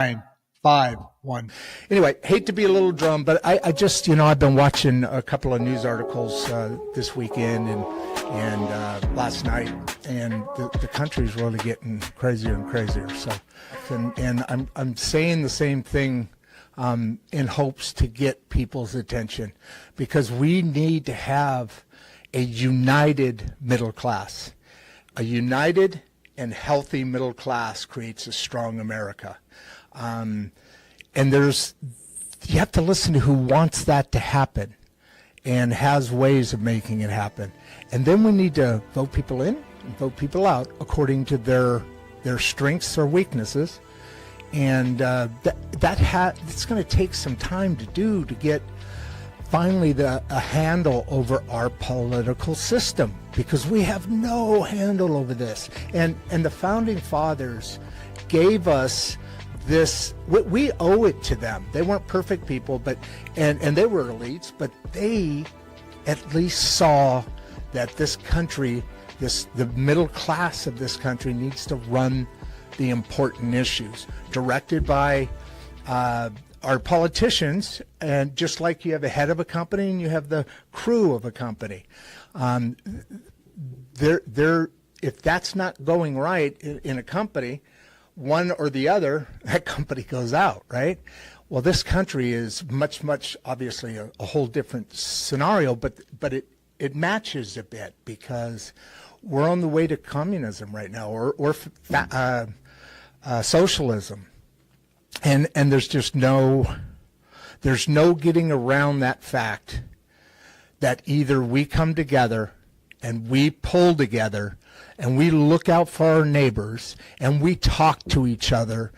9, 5, 1. Anyway, hate to be a little drum, but I just, I've been watching a couple of news articles this weekend and last night, and the country's really getting crazier and crazier. So, and I'm saying the same thing in hopes to get people's attention, because we need to have a united middle class. A united and healthy middle class creates a strong America. And you have to listen to who wants that to happen and has ways of making it happen. And then we need to vote people in and vote people out according to their strengths or weaknesses. And it's going to take some time to do, to get finally a handle over our political system, because we have no handle over this. And the founding fathers gave us this. We owe it to them. They weren't perfect people, but and they were elites, but they at least saw that this country, the middle class of this country, needs to run the important issues directed by our politicians. And just like you have a head of a company and you have the crew of a company, if that's not going right in a company, one or the other, that company goes out, right? Well, this country is much, obviously a whole different scenario, but it matches a bit, because we're on the way to communism right now, or socialism, and there's just no getting around that fact that either we come together and we pull together and we look out for our neighbors and we talk to each other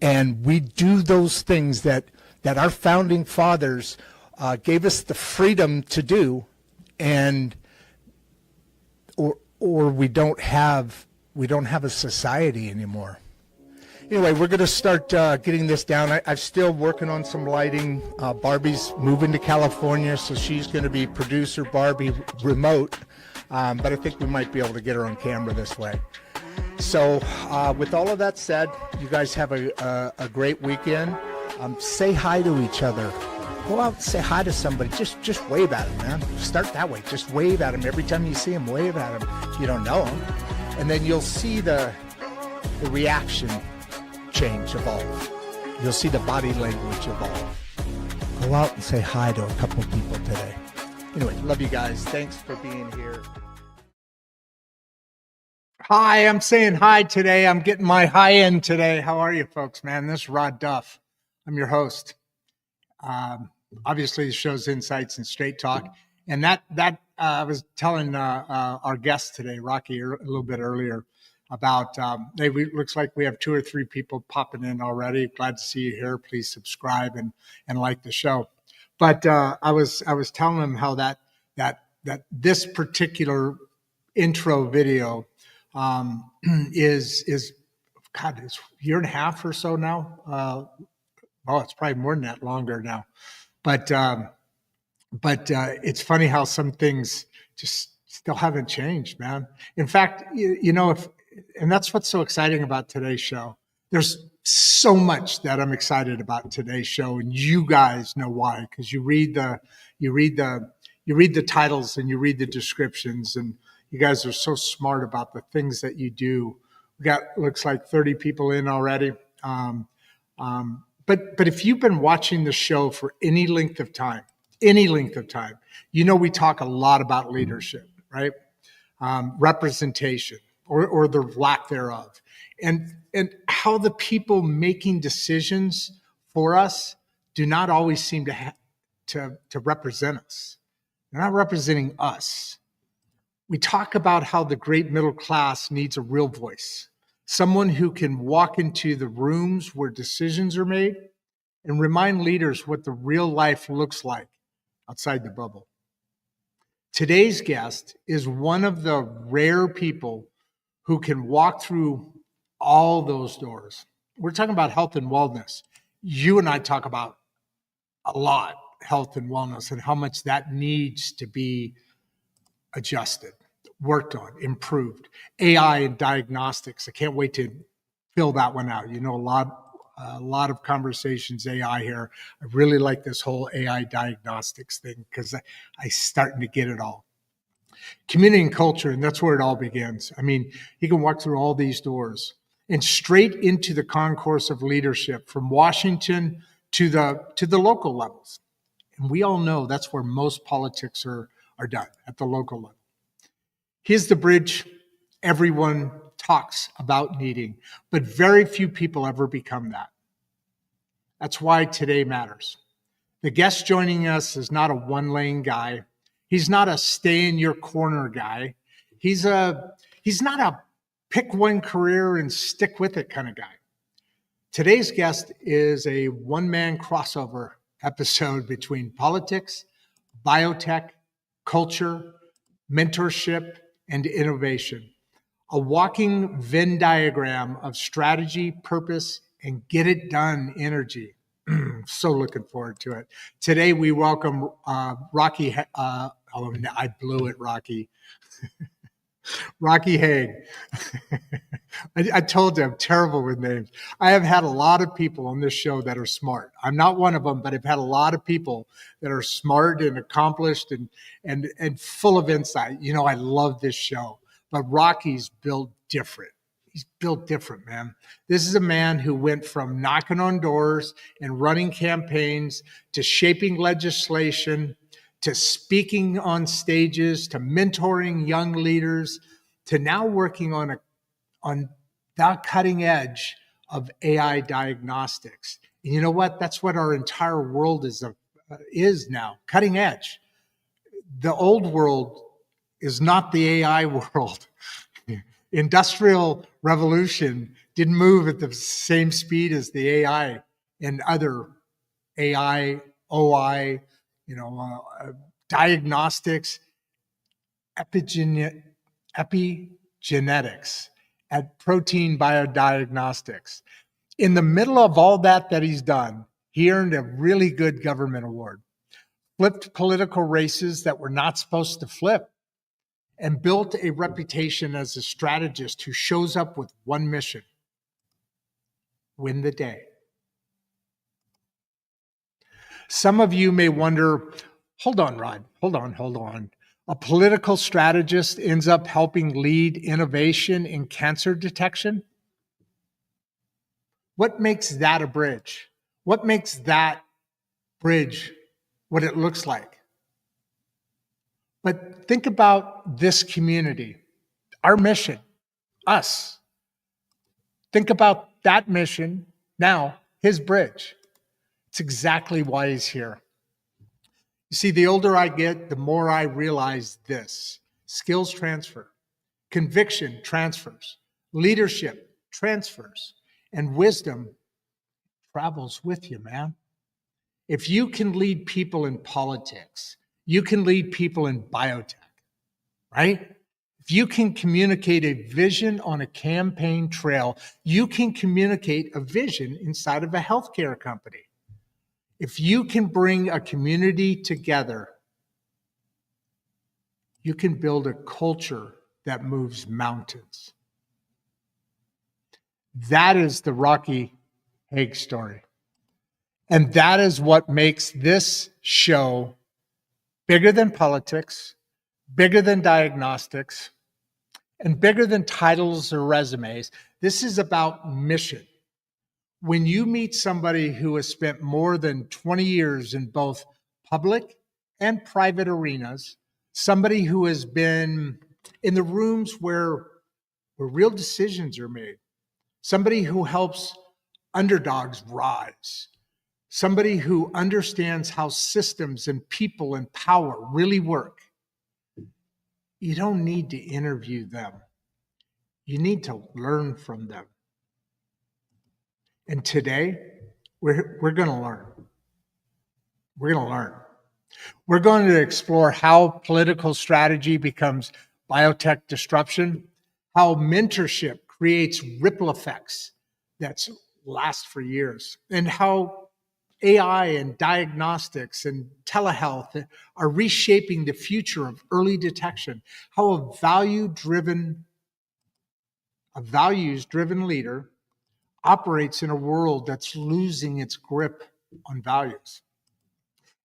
and we do those things that our founding fathers gave us the freedom to do, and or we don't have a society anymore. Anyway, we're going to start getting this down. I'm still working on some lighting. Barbie's moving to California, so she's going to be producer Barbie remote. But I think we might be able to get her on camera this way. So with all of that said, you guys have a great weekend. Say hi to each other. Go out and say hi to somebody. Just wave at them, man. Start that way. Just wave at them. Every time you see them, wave at them if you don't know them. And then you'll see the reaction change, evolve. You'll see the body language evolve. Go out and say hi to a couple of people today. Anyway, love you guys. Thanks for being here. Hi, I'm saying hi today. I'm getting my high end today. How are you folks, man? This is Rod Duff. I'm your host. Obviously, the show's Insights and Straight Talk. And that I was telling our guest today, Rocky, a little bit earlier, about looks like we have 2 or 3 people popping in already. Glad to see you here. Please subscribe and like the show. But I was telling them how that this particular intro video is God, it's a year and a half or so now. It's probably more than that, longer now. But it's funny how some things just still haven't changed, man. In fact, and that's what's so exciting about today's show. There's so much that I'm excited about today's show, and you guys know why, because you read the titles and you read the descriptions, and you guys are so smart about the things that you do. We got, looks like 30 people in already. But if you've been watching the show for any length of time, we talk a lot about leadership, right? Representation or the lack thereof, and how the people making decisions for us do not always seem to represent us. They're not representing us. We talk about how the great middle class needs a real voice, someone who can walk into the rooms where decisions are made and remind leaders what the real life looks like outside the bubble. Today's guest is one of the rare people who can walk through all those doors. We're talking about health and wellness. You and I talk about a lot health and wellness and how much that needs to be adjusted, worked on, improved. AI and diagnostics. I can't wait to fill that one out. A lot a lot of conversations AI here. I really like this whole AI diagnostics thing because I starting to get it all. Community and culture, and that's where it all begins. I mean, you can walk through all these doors and straight into the concourse of leadership from Washington to the local levels. And we all know that's where most politics are done, at the local level. Here's the bridge everyone talks about needing, but very few people ever become that. That's why today matters. The guest joining us is not a one-lane guy. He's not a stay in your corner guy. He's not a pick one career and stick with it kind of guy. Today's guest is a one-man crossover episode between politics, biotech, culture, mentorship, and innovation. A walking Venn diagram of strategy, purpose, and get it done energy. So looking forward to it. Today we welcome Rocky. I blew it, Rocky. Rocky Haag. I told you I'm terrible with names. I have had a lot of people on this show that are smart. I'm not one of them, but I've had a lot of people that are smart and accomplished and full of insight. You know, I love this show, but Rocky's built different. He's built different, man. This is a man who went from knocking on doors and running campaigns to shaping legislation, to speaking on stages, to mentoring young leaders, to now working on the cutting edge of AI diagnostics. And you know what? That's what our entire world is now, cutting edge. The old world is not the AI world. Industrial revolution didn't move at the same speed as the AI and other AI, OI, diagnostics, epigenetics at Protean BioDiagnostics. In the middle of all that he's done, he earned a really good government award, flipped political races that were not supposed to flip, and built a reputation as a strategist who shows up with one mission: win the day. Some of you may wonder, hold on, Rod, hold on. A political strategist ends up helping lead innovation in cancer detection? What makes that a bridge? What makes that bridge what it looks like? But think about this community, our mission, us. Think about that mission, now his bridge. It's exactly why he's here. You see, the older I get, the more I realize this: skills transfer, conviction transfers, leadership transfers, and wisdom travels with you, man. If you can lead people in politics, you can lead people in biotech, right? If you can communicate a vision on a campaign trail, you can communicate a vision inside of a healthcare company. If you can bring a community together, you can build a culture that moves mountains. That is the Rocky Haag story. And that is what makes this show bigger than politics, bigger than diagnostics, and bigger than titles or resumes. This is about mission. When you meet somebody who has spent more than 20 years in both public and private arenas, somebody who has been in the rooms where real decisions are made, somebody who helps underdogs rise, somebody who understands how systems and people and power really work, you don't need to interview them. You need to learn from them. And today, we're going to learn. We're going to learn. We're going to explore how political strategy becomes biotech disruption, how mentorship creates ripple effects that last for years, and how AI and diagnostics and telehealth are reshaping the future of early detection, how a values-driven leader operates in a world that's losing its grip on values,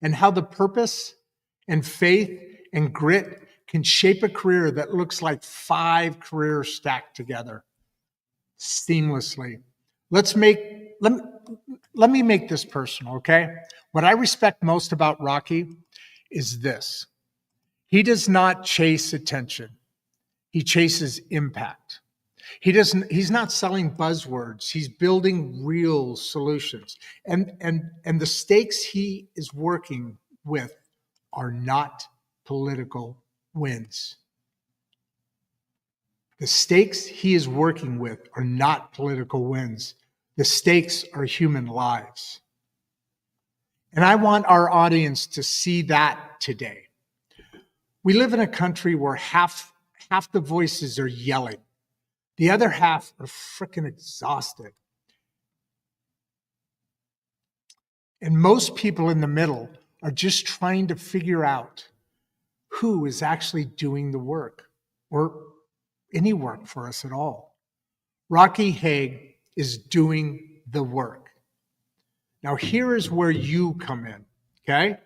and how the purpose and faith and grit can shape a career that looks like 5 careers stacked together seamlessly. Let me make this personal, okay? What I respect most about Rocky is this. He does not chase attention. He chases impact. He's not selling buzzwords. He's building real solutions. And the stakes he is working with are not political wins. The stakes he is working with are not political wins. The stakes are human lives. And I want our audience to see that today. We live in a country where half the voices are yelling. The other half are freaking exhausted. And most people in the middle are just trying to figure out who is actually doing the work or any work for us at all. Rocky Haag is doing the work. Now, here is where you come in, okay?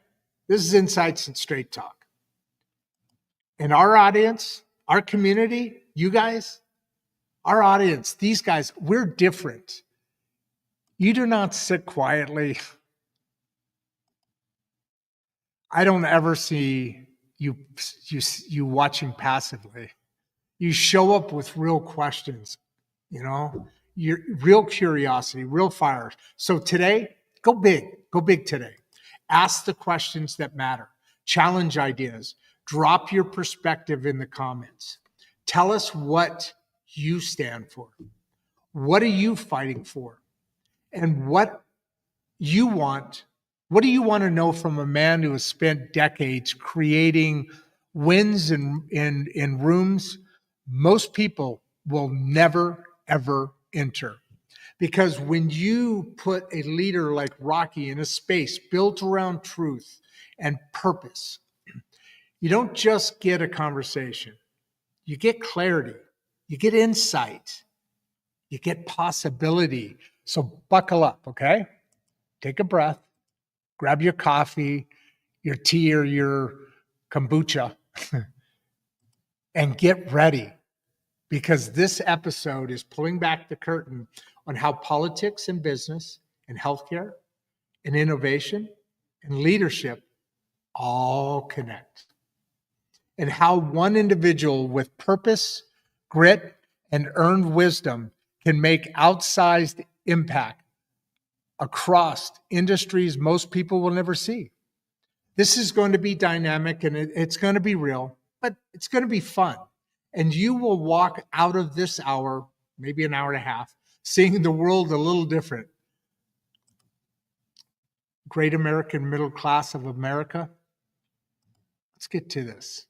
This is Insights and Straight Talk. And our audience, our community, you guys, our audience, these guys, we're different. You do not sit quietly. I don't ever see you watching passively. You show up with real questions, your real curiosity, real fire. So today, go big today. Ask the questions that matter. Challenge ideas. Drop your perspective in the comments. Tell us what you stand for. What are you fighting for? And what do you want to know from a man who has spent decades creating wins in rooms most people will never, ever enter? Because when you put a leader like Rocky in a space built around truth and purpose, you don't just get a conversation. You get clarity. You get insight. You get possibility. So buckle up, okay? Take a breath. Grab your coffee, your tea, or your kombucha, and get ready. Because this episode is pulling back the curtain on how politics and business and healthcare and innovation and leadership all connect. And how one individual with purpose, grit, and earned wisdom can make outsized impact across industries most people will never see. This is going to be dynamic and it's going to be real, but it's going to be fun. And you will walk out of this hour, maybe an hour and a half, seeing the world a little different. Great American middle class of America. Let's get to this.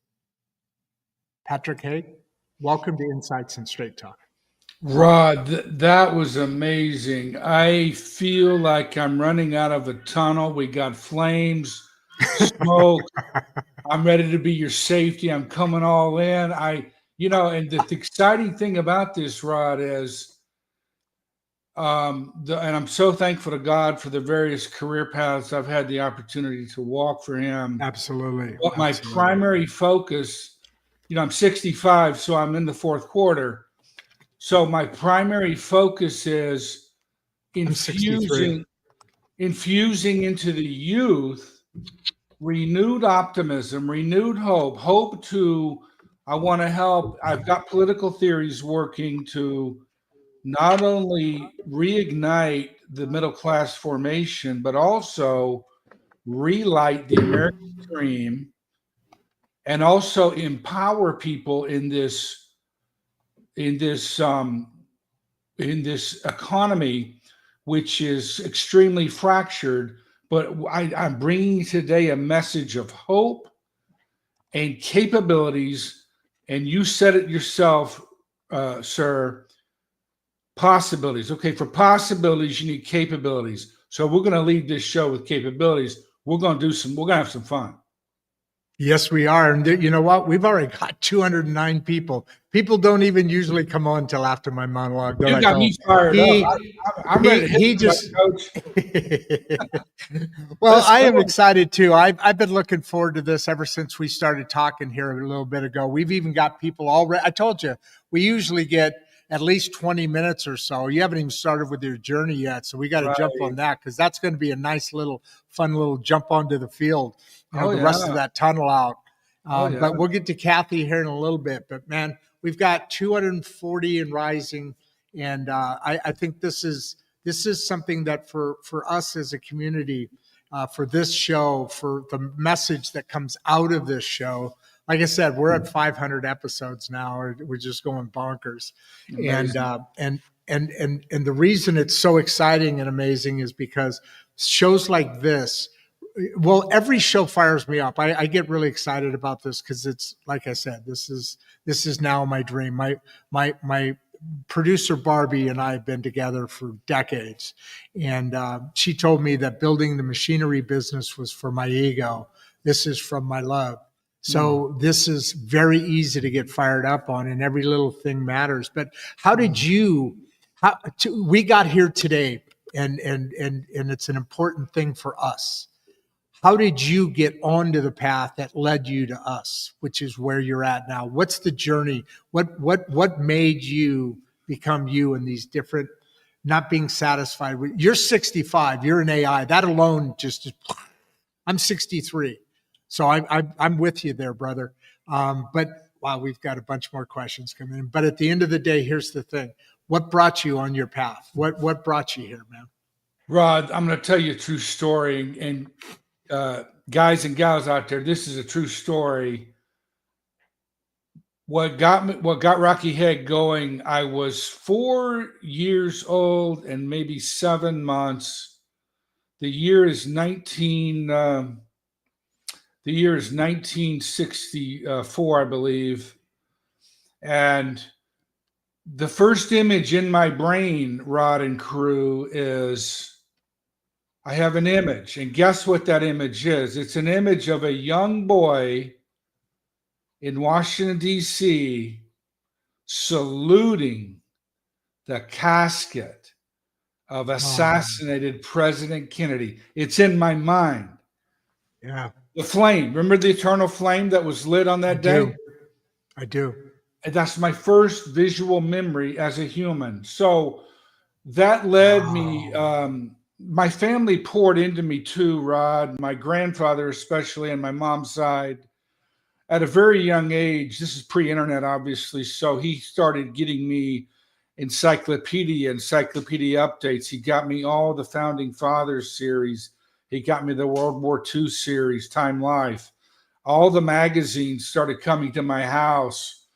Patrick Haag, welcome to Insights and Straight Talk. Rod, that was amazing. I feel like I'm running out of a tunnel. We got flames, smoke. I'm ready to be your safety. I'm coming all in. And the exciting thing about this, Rod, is, and I'm so thankful to God for the various career paths I've had the opportunity to walk for Him. Absolutely. But my primary focus, I'm 65, so I'm in the fourth quarter. So my primary focus is infusing into the youth renewed optimism, renewed hope I want to help. I've got political theories working to not only reignite the middle class formation, but also relight the American dream and also empower people in this economy, which is extremely fractured. But I'm bringing today a message of hope and capabilities. And you said it yourself, sir, possibilities. Okay, for possibilities, you need capabilities. So we're going to lead this show with capabilities. We're going to have some fun. Yes, we are. And you know what? We've already got 209 people. People don't even usually come on till after my monologue. They're You like, got oh, me fired up. he, I'm ready to hit he somebody, just, coach. well, Let's I am go. excited too. I've been looking forward to this ever since we started talking here a little bit ago. We've even got people already. I told you, we usually get at least 20 minutes or so. You haven't even started with your journey yet. So we got to jump Right. on that because that's going to be a nice little fun little jump onto the field, Oh, the rest of yeah. that tunnel out. Oh, yeah. But we'll get to Kathy here in a little bit. But man, we've got 240 and rising. And I think this is something that for us as a community, for this show, for the message that comes out of this show. Like I said, we're at 500 episodes now. We're just going bonkers, Amazing. and the reason it's so exciting and amazing is because shows like this. Well, every show fires me up. I get really excited about this because it's like I said, this is now my dream. My producer Barbie and I have been together for decades, and she told me that building the machinery business was for my ego. This is from my love. So this is very easy to get fired up on, and every little thing matters. But how did you? We got here today, and it's an important thing for us. How did you get onto the path that led you to us, which is where you're at now? What's the journey? What made you become you in these different, not being satisfied with? You're 65. You're an AI. That alone just. I'm 63, so I'm with you there, brother. But wow, we've got a bunch more questions coming in. But at the end of the day, here's the thing: what brought you on your path? What brought you here, man? Rod, I'm going to tell you a true story. And guys and gals out there, this is a true story. What got Rocky Head going, I was 4 years old and maybe 7 months. The year is 1964, I believe. And the first image in my brain, Rod and crew, is I have an image. And guess what that image is? It's an image of a young boy in Washington, D.C., saluting the casket of assassinated President Kennedy. It's in my mind. Yeah, The flame. Remember the eternal flame that was lit on that day? I do. And that's my first visual memory as a human. So that led me. My family poured into me too, Rod. My grandfather, especially on my mom's side, at a very young age. This is pre-internet, obviously. So he started getting me encyclopedia updates. He got me all the Founding Fathers series. He got me the World War II series, Time Life. All the magazines started coming to my house.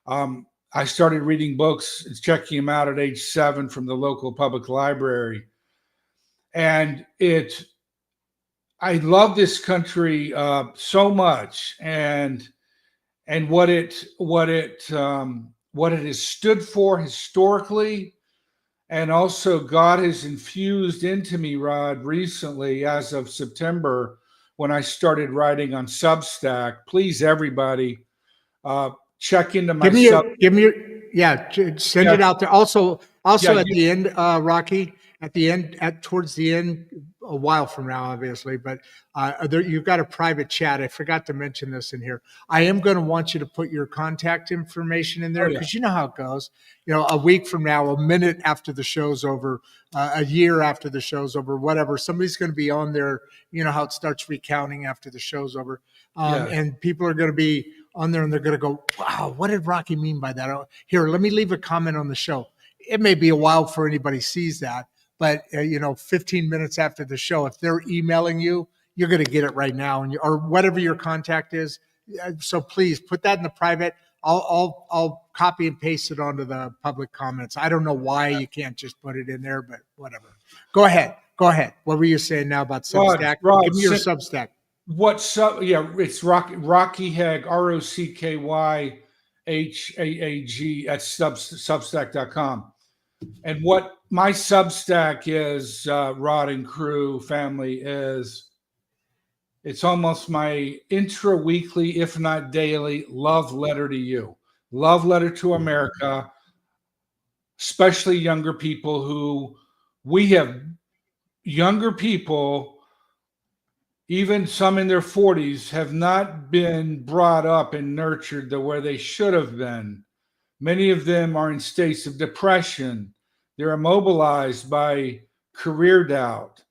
I started reading books and checking them out at age 7 from the local public library. And I love this country so much, and what it has stood for historically, and also God has infused into me, Rod, recently as of September when I started writing on Substack. Please, everybody, check into my Give me your, yeah, send Yeah, it out there. Also, yeah, at the end, Rocky, at the end, towards the end, a while from now, obviously, but you've got a private chat. I forgot to mention this in here. I am going to want you to put your contact information in there oh yeah, because you know how it goes. A week from now, a minute after the show's over, a year after the show's over, whatever, somebody's going to be on there. You know how it starts recounting after the show's over, yeah. and people are going to be on there and they're going to go, wow, what did Rocky mean by that? Here, let me leave a comment on the show. It may be a while before anybody sees that, but 15 minutes after the show, if they're emailing you, you're going to get it right now, or whatever your contact is. So please put that in the private. I'll copy and paste it onto the public comments. I don't know why you can't just put it in there, but whatever. Go ahead. What were you saying now about Substack? Rod, Give me your Substack. It's Rocky Haag, ROCKYHAAG at substack.com. And what my Substack is, Rod and crew family, is It's almost my intra-weekly, if not daily, love letter to you. Love letter to America, especially younger people who we have younger people, even some in their 40s, have not been brought up and nurtured the way they should have been. Many of them are in states of depression. They're immobilized by career doubt.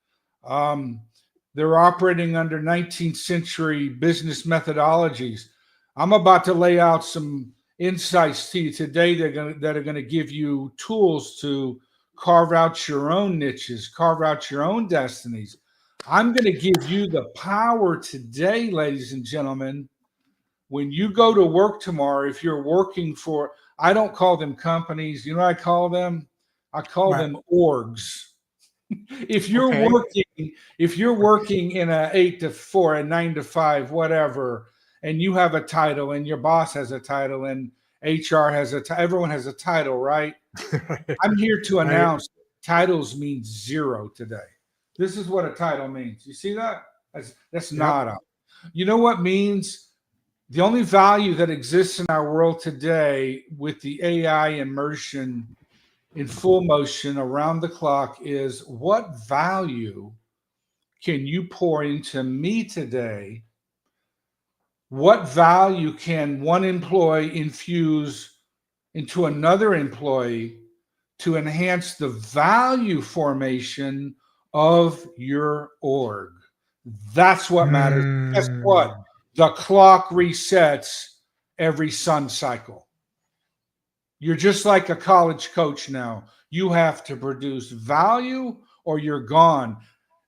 They're operating under 19th century business methodologies. I'm about to lay out some insights to you today that are going to give you tools to carve out your own niches, carve out your own destinies. I'm going to give you the power today, ladies and gentlemen. When you go to work tomorrow, if you're working for, I don't call them companies. You know what I call them? I call them orgs. If you're working in a 8 to 4, a 9 to 5, whatever, and you have a title and your boss has a title and HR has everyone has a title, right? I'm here to announce titles mean zero today. This is what a title means. You see that? That's nada. You know what means? The only value that exists in our world today with the AI immersion in full motion around the clock is what value can you pour into me today? What value can one employee infuse into another employee to enhance the value formation of your org? That's what matters. Guess what? The clock resets every sun cycle. You're just like a college coach now. You have to produce value or you're gone.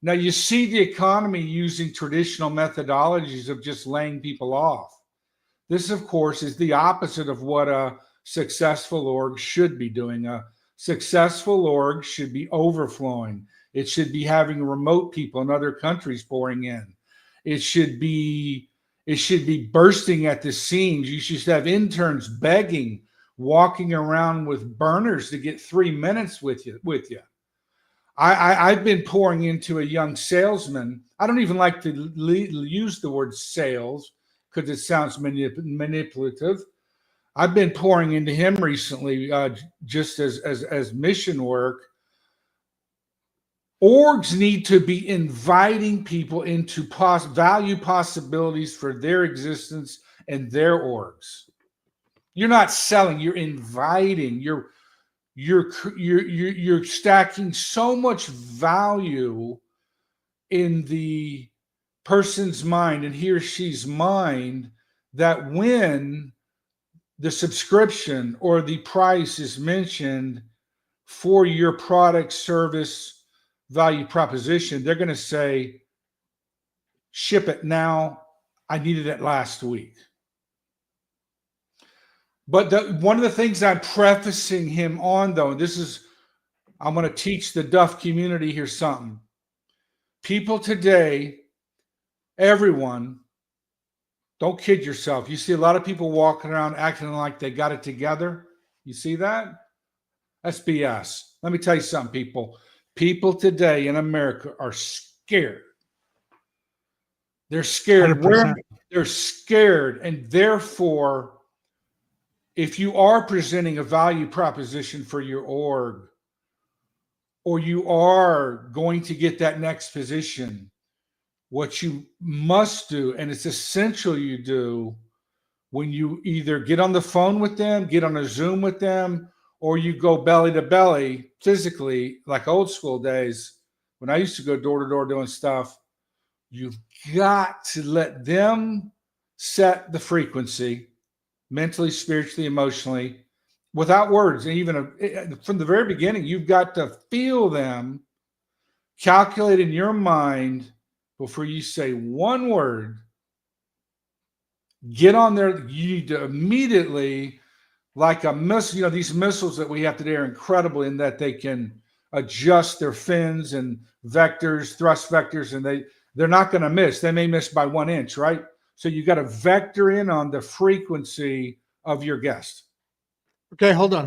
Now, you see the economy using traditional methodologies of just laying people off. This, of course, is the opposite of what a successful org should be doing. A successful org should be overflowing. It should be having remote people in other countries pouring in. It should be bursting at the seams. You should have interns begging, walking around with burners to get 3 minutes with you. I've been pouring into a young salesman. I don't even like to use the word sales because it sounds manipulative. I've been pouring into him recently, just as mission work. Orgs need to be inviting people into value possibilities for their existence and their orgs. You're not selling; you're inviting. You're stacking so much value in the person's mind and he or she's mind that when the subscription or the price is mentioned for your product, service, value proposition, they're going to say, ship it now. I needed it last week. But one of the things I'm prefacing him on, though, and I'm going to teach the Duff community here something. People today, everyone, don't kid yourself. You see a lot of people walking around acting like they got it together. You see that? That's BS. Let me tell you something, people. People today in America are scared. They're scared. 100%. They're scared. And therefore, if you are presenting a value proposition for your org, or you are going to get that next position, what you must do, and it's essential you do, when you either get on the phone with them, get on a Zoom with them, or you go belly to belly physically, like old school days, when I used to go door to door doing stuff, you've got to let them set the frequency mentally, spiritually, emotionally, without words. And even from the very beginning, you've got to feel them, calculate in your mind before you say one word. Get on there. You need to immediately, like a missile, these missiles that we have today are incredible in that they can adjust their fins and vectors, thrust vectors, and they're not going to miss. They may miss by 1 inch, right? So you got to vector in on the frequency of your guest. Okay, hold on.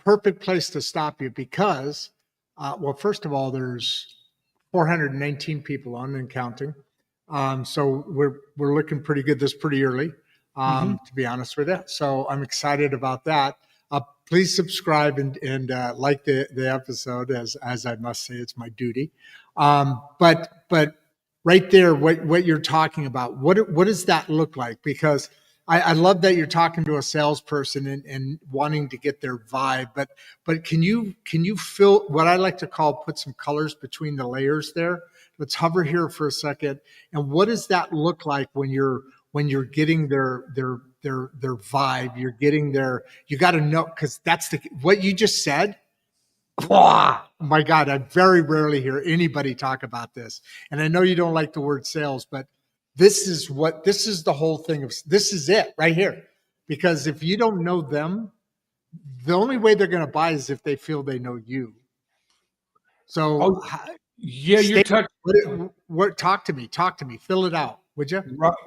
Perfect place to stop you because, well, first of all, there's 419 people on and counting. So we're looking pretty good. This pretty early, Mhm. to be honest with you. So I'm excited about that. Please subscribe and like the episode, as I must say, it's my duty. But right there, what you're talking about, what does that look like? Because I love that you're talking to a salesperson and wanting to get their vibe, but can you fill what I like to call put some colors between the layers there? Let's hover here for a second. And what does that look like when you're getting their vibe? You're getting their, you got to know, because that's what you just said. Oh my God, I very rarely hear anybody talk about this. And I know you don't like the word sales, but this is the whole thing of this is it right here. Because if you don't know them, the only way they're going to buy is if they feel they know you. So Oh, yeah, you're touching. talk to me, fill it out, would you?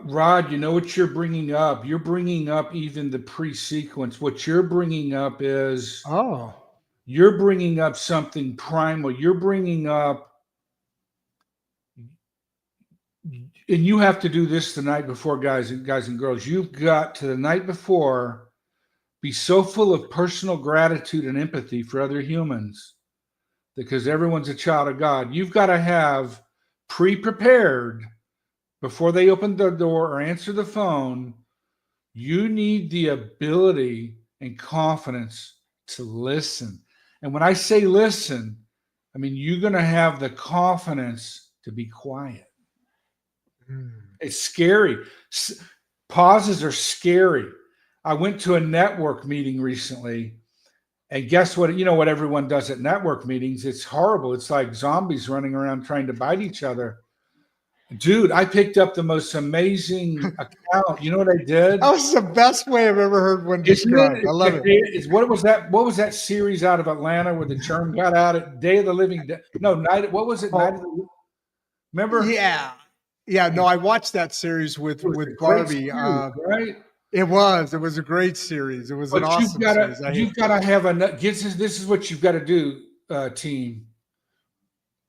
Rod, you know what you're bringing up? You're bringing up even the pre-sequence. What you're bringing up is Oh, you're bringing up something primal. You're bringing up, and you have to do this the night before, guys and girls. You've got to the night before be so full of personal gratitude and empathy for other humans because everyone's a child of God. You've got to have pre-prepared before they open the door or answer the phone. You need the ability and confidence to listen. And when I say listen, I mean, you're going to have the confidence to be quiet. It's scary. Pauses are scary. I went to a network meeting recently, and guess what? You know what everyone does at network meetings? It's horrible. It's like zombies running around trying to bite each other. Dude, I picked up the most amazing account. You know what I did? that was the best way I've ever heard one Isn't described. I love it. What was that? What was that series out of Atlanta where the churn got out at Day of the Living Dead? No, night. What was it? Night of the. Remember? Yeah. Yeah. No, I watched that series It was a with great Barbie. series, right? It was a great series. It was an But awesome series. you've got to have a. This is what you've got to do, team.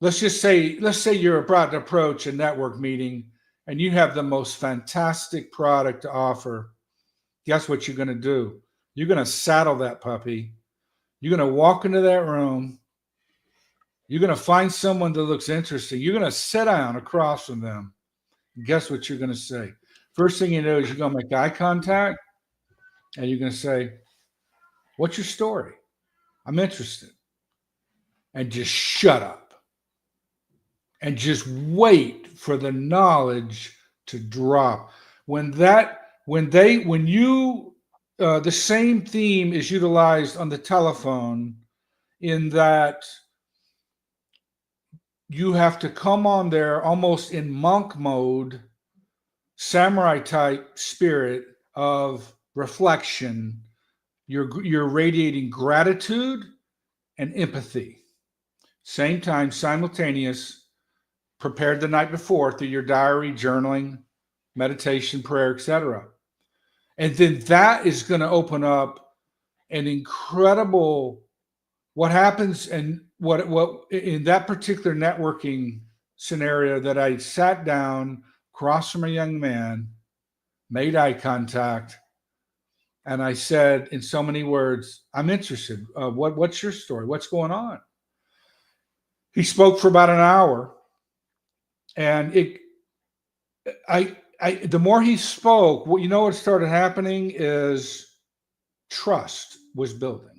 Let's say you're about to approach a network meeting and you have the most fantastic product to offer. Guess what you're going to do? You're going to saddle that puppy. You're going to walk into that room. You're going to find someone that looks interesting. You're going to sit down across from them. Guess what you're going to say? First thing you know is you're going to make eye contact and you're going to say, "What's your story? I'm interested." And just shut up and just wait for the knowledge to drop. When you, the same theme is utilized on the telephone in that you have to come on there almost in monk mode, samurai type spirit of reflection. You're radiating gratitude and empathy. Same time, simultaneous, prepared the night before through your diary, journaling, meditation, prayer, etc. And then that is going to open up an incredible what happens and what in that particular networking scenario that I sat down across from a young man, made eye contact, and I said in so many words, "I'm interested. What's your story? What's going on?" He spoke for about an hour, and the more he spoke, what started happening is trust was building.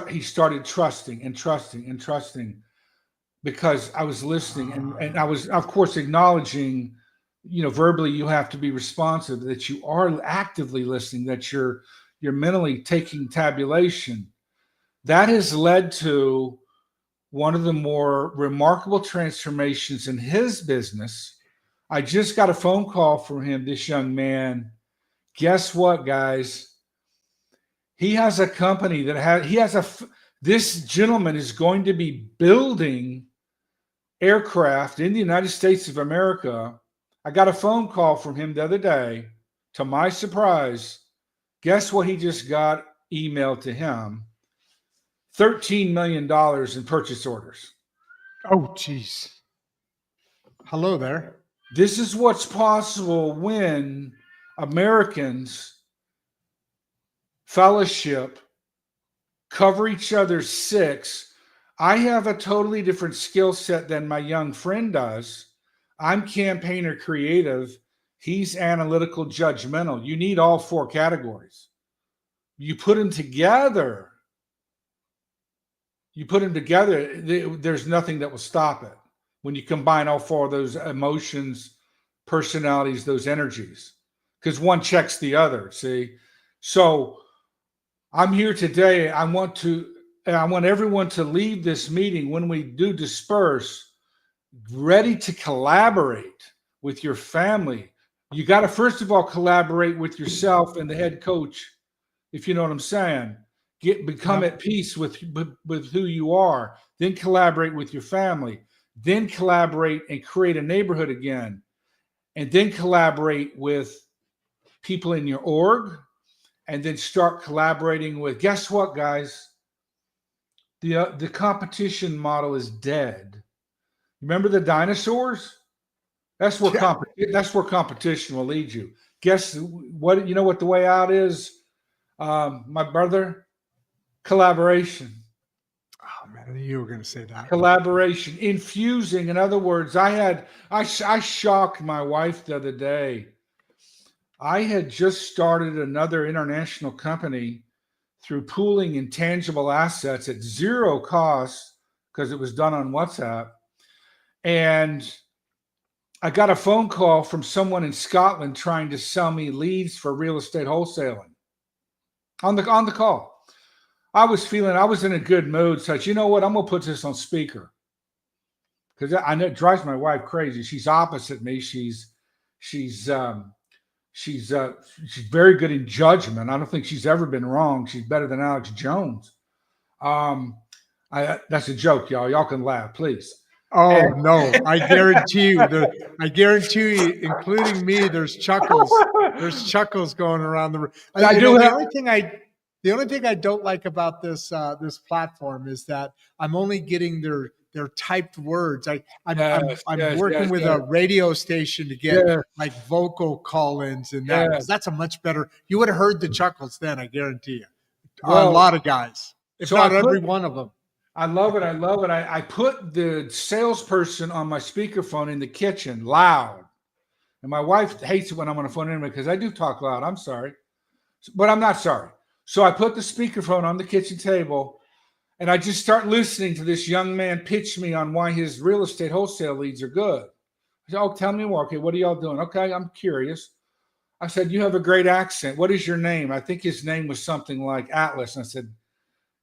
He started trusting and trusting and trusting because I was listening and I was, of course, acknowledging, verbally you have to be responsive, that you are actively listening, that you're mentally taking tabulation. That has led to one of the more remarkable transformations in his business. I just got a phone call from him, this young man. Guess what, guys? He has a company this gentleman is going to be building aircraft in the United States of America. I got a phone call from him the other day. To my surprise, guess what he just got emailed to him? $13 million in purchase orders. Oh, geez. Hello there. This is what's possible when Americans fellowship, cover each other's six. I have a totally different skill set than my young friend does. I'm campaigner creative. He's analytical judgmental. You need all four categories. You put them together. There's nothing that will stop it when you combine all four of those emotions, personalities, those energies, because one checks the other. See? So I'm here today. I want everyone to leave this meeting when we do disperse, ready to collaborate with your family. You got to, first of all, collaborate with yourself and the head coach, if you know what I'm saying. Become at peace with who you are. Then collaborate with your family. Then collaborate and create a neighborhood again. And then collaborate with people in your org. And then start collaborating with, guess what, guys? The competition model is dead. Remember the dinosaurs? That's where competition will lead you. Guess what? You know what the way out is, my brother? Collaboration. Oh man, I knew you were going to say that. Collaboration, infusing. In other words, I shocked my wife the other day. I had just started another international company through pooling intangible assets at zero cost because it was done on WhatsApp. And I got a phone call from someone in Scotland trying to sell me leads for real estate wholesaling. On the call, I was in a good mood. So you know what? I'm gonna put this on speaker because I know it drives my wife crazy. She's opposite me. She's very good in judgment. I don't think she's ever been wrong. She's better than Alex Jones. That's a joke, y'all. Y'all can laugh, please. Oh no! I guarantee you, including me, there's chuckles. There's chuckles going around the room. The only thing I don't like about this platform is that I'm only getting their typed words. I'm working with a radio station to get like vocal call-ins and that, because that's a much better. You would have heard the chuckles then, I guarantee you. Well, a lot of guys, if not every one of them. I love it. I put the salesperson on my speakerphone in the kitchen loud. And my wife hates it when I'm on the phone anyway, because I do talk loud. I'm sorry. But I'm not sorry. So I put the speakerphone on the kitchen table and I just start listening to this young man pitch me on why his real estate wholesale leads are good. I said, oh, tell me more. Okay, what are y'all doing? Okay, I'm curious. I said, you have a great accent. What is your name? I think his name was something like Atlas. And I said,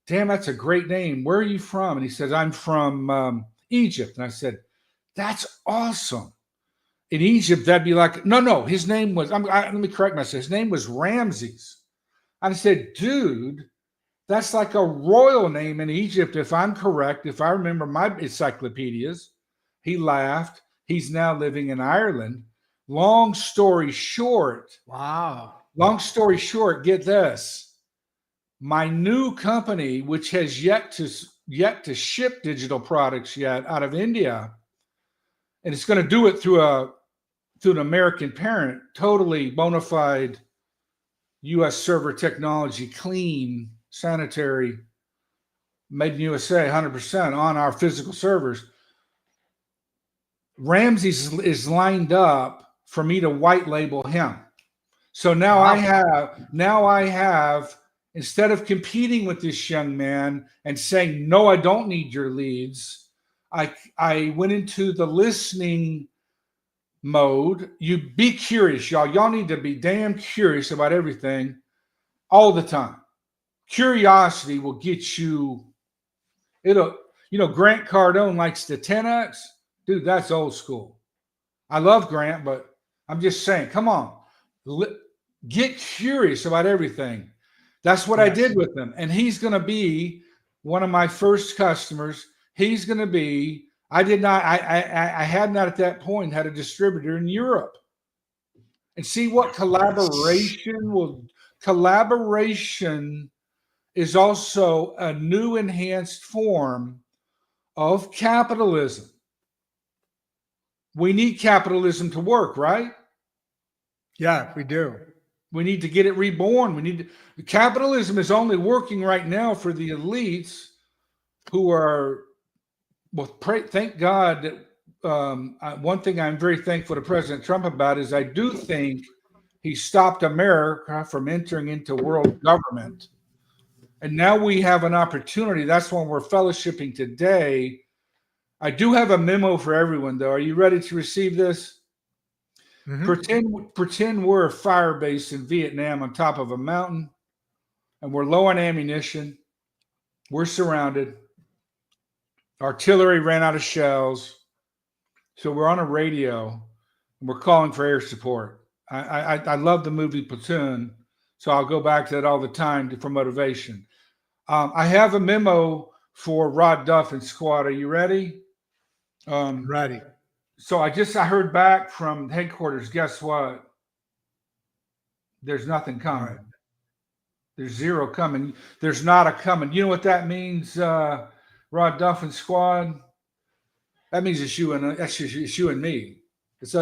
damn, that's a great name. Where are you from? And he says, I'm from Egypt. And I said, that's awesome. In Egypt, that'd be like, no, his name was, let me correct myself. His name was Ramses. I said, dude, that's like a royal name in Egypt, if I'm correct, if I remember my encyclopedias. He laughed. He's now living in Ireland. Long story short. Wow. Long story short, get this. My new company, which has yet to ship digital products yet out of India, and it's going to do it through an American parent, totally bona fide U.S. server technology, clean, sanitary, made in USA, 100% on our physical servers. Ramses is lined up for me to white label him. So now I have, instead of competing with this young man and saying, no, I don't need your leads, I went into the listening mode. You be curious, y'all. Y'all need to be damn curious about everything all the time. Curiosity will get you, Grant Cardone likes the 10X. Dude, that's old school. I love Grant, but I'm just saying, come on. Get curious about everything. That's what I did with him. And he's going to be one of my first customers. He's going to be, I had not at that point had a distributor in Europe. And see what collaboration is also a new enhanced form of capitalism. we need capitalism to work, right? Yeah, we do. We need to get it reborn. Capitalism is only working right now for the elites who are, well, thank God that one thing I'm very thankful to President Trump about is I do think he stopped America from entering into world government. And now we have an opportunity. That's when we're fellowshipping today. I do have a memo for everyone, though. Are you ready to receive this? Pretend we're a fire base in Vietnam on top of a mountain, and we're low on ammunition. We're surrounded. Artillery ran out of shells. So we're on a radio, and we're calling for air support. I love the movie Platoon, so I'll go back to that all the time for motivation. I have a memo for Rod Duff and squad. Are you ready? Ready. So I heard back from headquarters. Guess what? There's nothing coming. Right. There's zero coming. There's not a coming. You know what that means, Rod Duff and squad? That means it's you and me. It's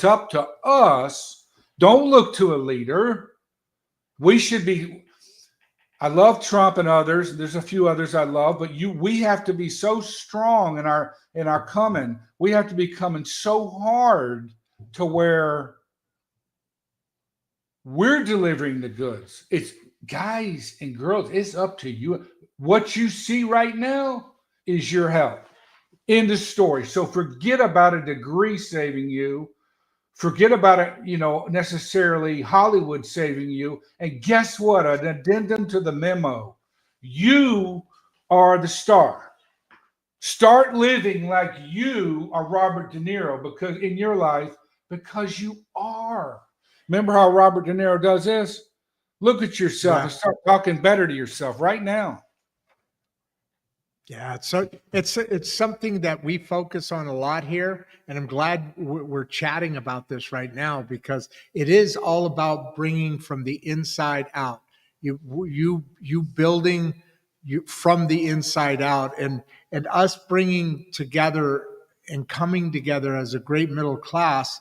up to us. Don't look to a leader. We should be. I love Trump and others. There's a few others I love, but we have to be so strong in our coming. We have to be coming so hard to where we're delivering the goods. It's guys and girls. It's up to you. What you see right now is your help. End of story. So forget about a degree saving you. Forget about it, necessarily Hollywood saving you. And guess what? An addendum to the memo. You are the star. Start living like you are Robert De Niro because in your life, because you are. Remember how Robert De Niro does this? Look at yourself and start talking better to yourself right now. Yeah, so it's something that we focus on a lot here, and I'm glad we're chatting about this right now because it is all about bringing from the inside out. You building from the inside out, and us bringing together and coming together as a great middle class,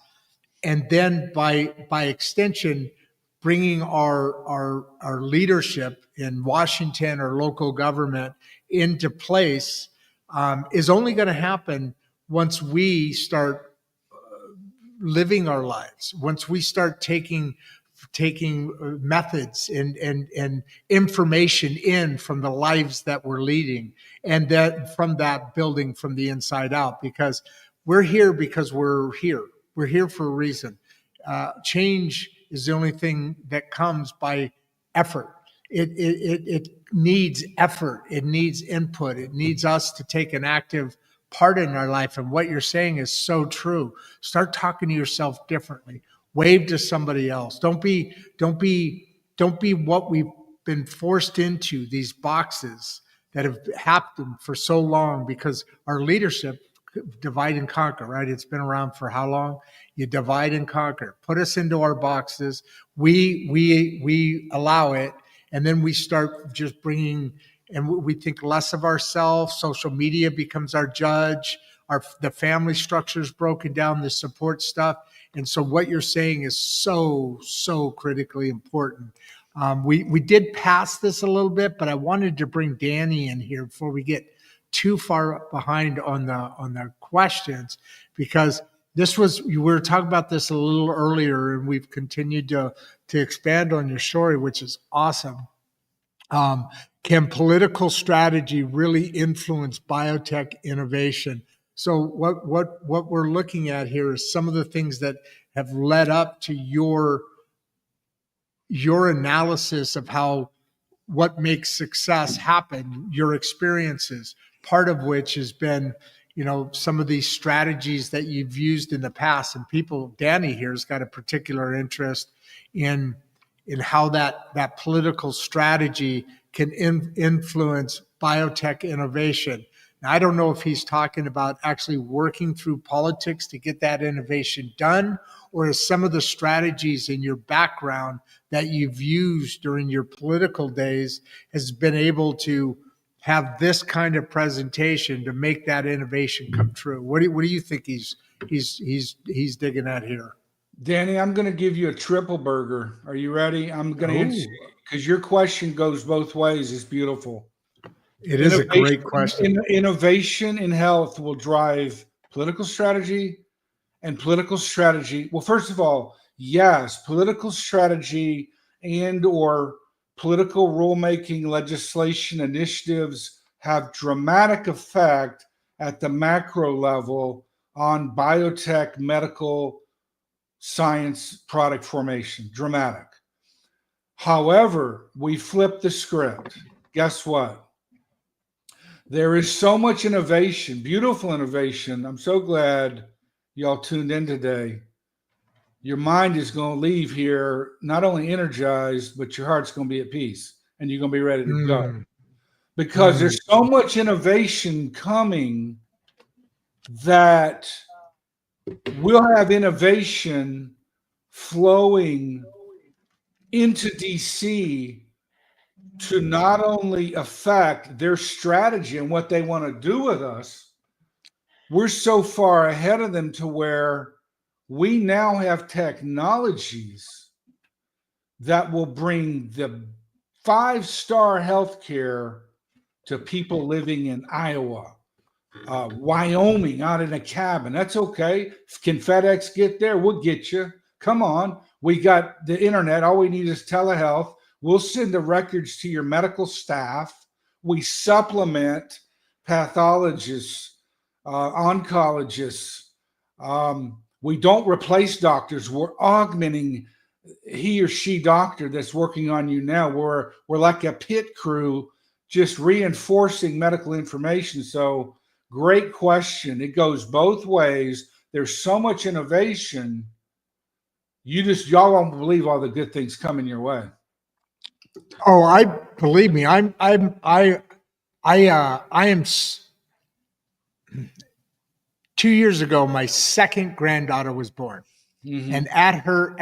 and then by extension, bringing our leadership in Washington or local government into place is only going to happen once we start living our lives, once we start taking methods and information in from the lives that we're leading, and that from that building from the inside out, because we're here because we're here. We're here for a reason. Change is the only thing that comes by effort. It needs effort. It needs input. It needs us to take an active part in our life. And what you're saying is so true. Start talking to yourself differently. Wave to somebody else. Don't be what we've been forced into, these boxes that have happened for so long because our leadership divide and conquer, right? It's been around for how long? You divide and conquer. Put us into our boxes. We allow it, and then we start just bringing, and we think less of ourselves. Social media becomes our judge. The family structure is broken down. The support stuff, and so what you're saying is so critically important. We did pass this a little bit, but I wanted to bring Danny in here before we get too far behind on the questions, because we were talking about this a little earlier, and we've continued to expand on your story, which is awesome. Can political strategy really influence biotech innovation? So what we're looking at here is some of the things that have led up to your analysis of what makes success happen, your experiences, part of which has been, some of these strategies that you've used in the past. And Danny here has got a particular interest in how that political strategy can influence biotech innovation. Now, I don't know if he's talking about actually working through politics to get that innovation done, or is some of the strategies in your background that you've used during your political days has been able to have this kind of presentation to make that innovation come true. What do you think he's digging at here? Danny, I'm going to give you a triple burger. Are you ready? I'm going to answer because your question goes both ways. It's beautiful. It is a great question. Innovation in health will drive political strategy and political strategy. Well, first of all, yes, political strategy and or political rulemaking legislation initiatives have dramatic effect at the macro level on biotech, medical science product formation. Dramatic. However, we flip the script. Guess what? There is so much innovation, beautiful innovation. I'm so glad y'all tuned in today. Your mind is going to leave here not only energized, but your heart's going to be at peace and you're going to be ready to go. Because there's so much innovation coming that we'll have innovation flowing into DC to not only affect their strategy and what they want to do with us. We're so far ahead of them to where we now have technologies that will bring the 5-star healthcare to people living in Iowa, Wyoming, out in a cabin. That's okay. Can FedEx get there? We'll get you. Come on. We got the internet. All we need is telehealth. We'll send the records to your medical staff. We supplement pathologists, oncologists. We don't replace doctors. We're augmenting he or she doctor that's working on you now. We're like a pit crew, just reinforcing medical information. So great question. It goes both ways. There's so much innovation. Y'all won't believe all the good things coming your way. Oh, I believe me. I am 2 years ago, my second granddaughter was born. Mm-hmm. And at her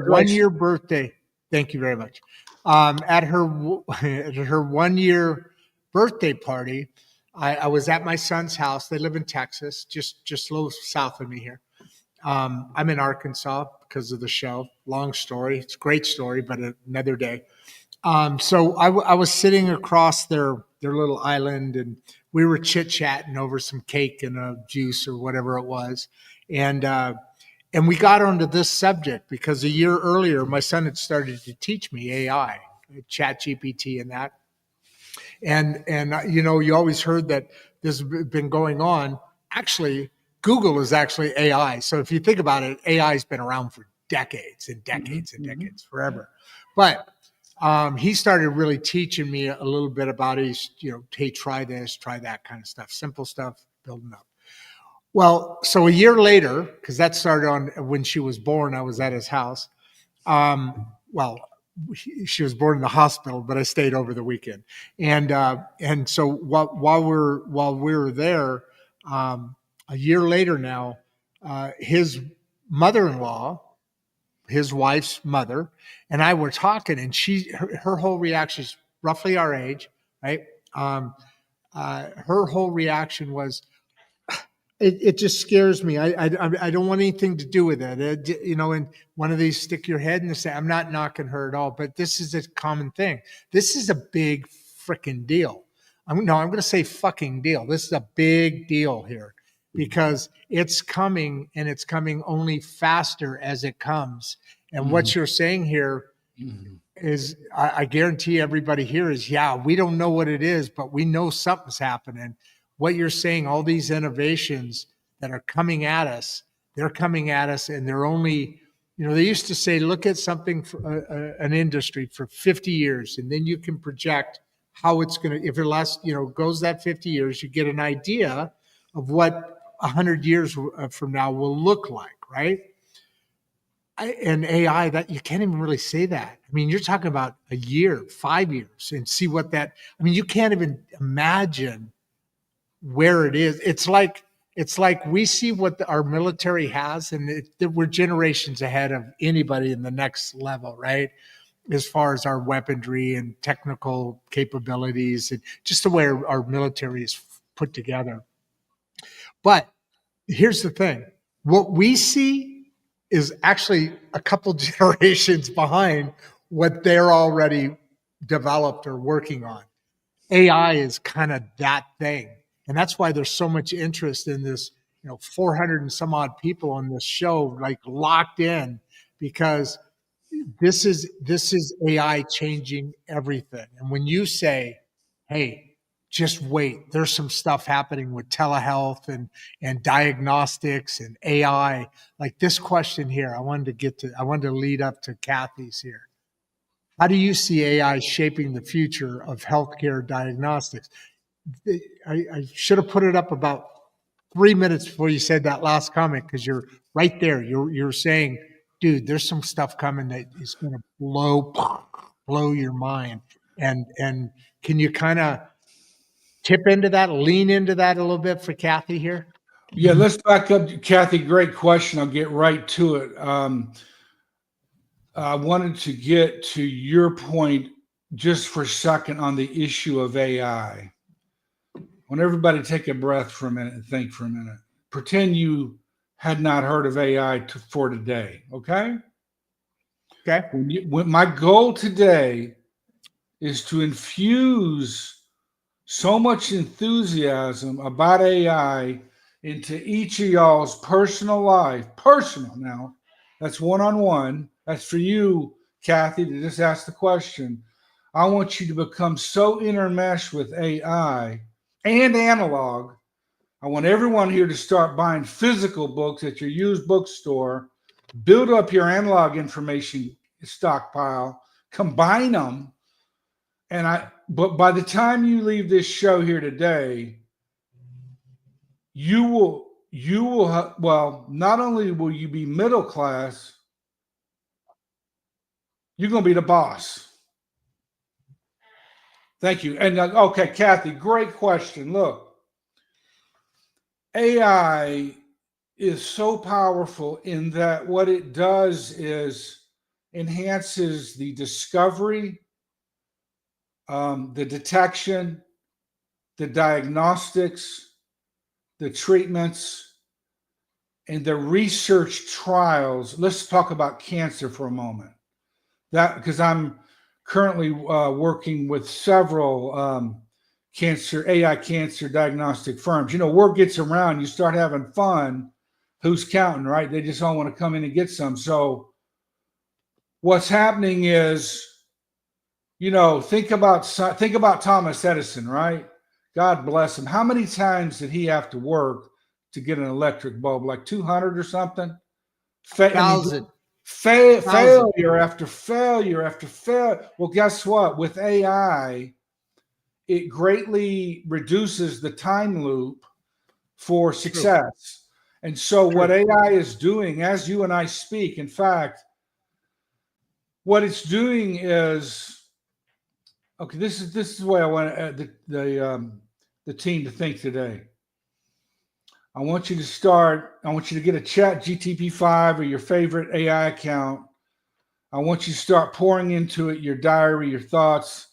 1 year birthday, thank you very much. At her 1 year birthday party, I was at my son's house. They live in Texas, just a little south of me here. I'm in Arkansas because of the show. Long story. It's a great story, but another day. So I was sitting across their little island, and we were chit-chatting over some cake and a juice or whatever it was. And we got onto this subject because a year earlier, my son had started to teach me AI, ChatGPT and that. And you always heard that this has been going on. Actually, Google is actually AI. So if you think about it, AI has been around for decades and decades and decades, forever. But he started really teaching me a little bit about it. Hey, try this, try that kind of stuff, simple stuff, building up. Well, so a year later, because that started on when she was born, I was at his house. She was born in the hospital, but I stayed over the weekend. And so while we were there, a year later now, his mother-in-law, his wife's mother, and I were talking, and her whole reaction is roughly our age, right? Her whole reaction was, it just scares me. I don't want anything to do with it. And one of these stick your head and say, I'm not knocking her at all, but this is a common thing. This is a big freaking deal. I'm going to say fucking deal. This is a big deal here because it's coming, and it's coming only faster as it comes. And what you're saying here is, I guarantee everybody here is, we don't know what it is, but we know something's happening. What you're saying, all these innovations that are coming at us, they're coming at us, and they're only, they used to say, look at something, for an industry for 50 years, and then you can project how it's going to, if it lasts, goes that 50 years, you get an idea of what 100 years from now will look like, right? And AI, that you can't even really say that. I mean, you're talking about a year, 5 years, and see what that, you can't even imagine where it is. It's like we see what our military has, and we're generations ahead of anybody in the next level, right? as far as our weaponry and technical capabilities and just the way our military is put together. But here's the thing. What we see is actually a couple generations behind what they're already developed or working on. AI is kind of that thing. And that's why there's so much interest in this, 400 and some odd people on this show, like locked in, because this is AI changing everything. And when you say, hey, just wait, there's some stuff happening with telehealth and diagnostics and AI. Like this question here, I wanted to lead up to Kathy's here. How do you see AI shaping the future of healthcare diagnostics? I should have put it up about 3 minutes before you said that last comment, because you're right there. You're saying, dude, there's some stuff coming that is going to blow your mind. And can you kind of tip into that, lean into that a little bit for Kathy here? Yeah, let's back up, Kathy. Great question. I'll get right to it. I wanted to get to your point just for a second on the issue of AI. I want everybody to take a breath for a minute and think for a minute. Pretend you had not heard of AI for today, okay? Okay. When my goal today is to infuse so much enthusiasm about AI into each of y'all's personal life, personal now, that's one-on-one. That's for you, Kathy, to just ask the question. I want you to become so intermeshed with AI and analog. I want everyone here to start buying physical books at your used bookstore, build up your analog information stockpile, combine them, but by the time you leave this show here today, you will well, not only will you be middle class, you're going to be the boss. Thank you. And okay, Kathy, great question. Look, AI is so powerful in that what it does is enhances the discovery, the detection, the diagnostics, the treatments, and the research trials. Let's talk about cancer for a moment. That because I'm currently working with several AI cancer diagnostic firms. Word gets around, you start having fun. Who's counting, right? They just all want to come in and get some. So what's happening is, think about Thomas Edison, right? God bless him. How many times did he have to work to get an electric bulb? Like 200 or something? 1,000. Failure after failure after failure. Well, guess what? With AI, it greatly reduces the time loop for success. And so what AI is doing as you and I speak, in fact, what it's doing is, okay, this is the way I want the team to think today. I want you to get a Chat GTP 5 or your favorite AI account. I want you to start pouring into it your diary, your thoughts,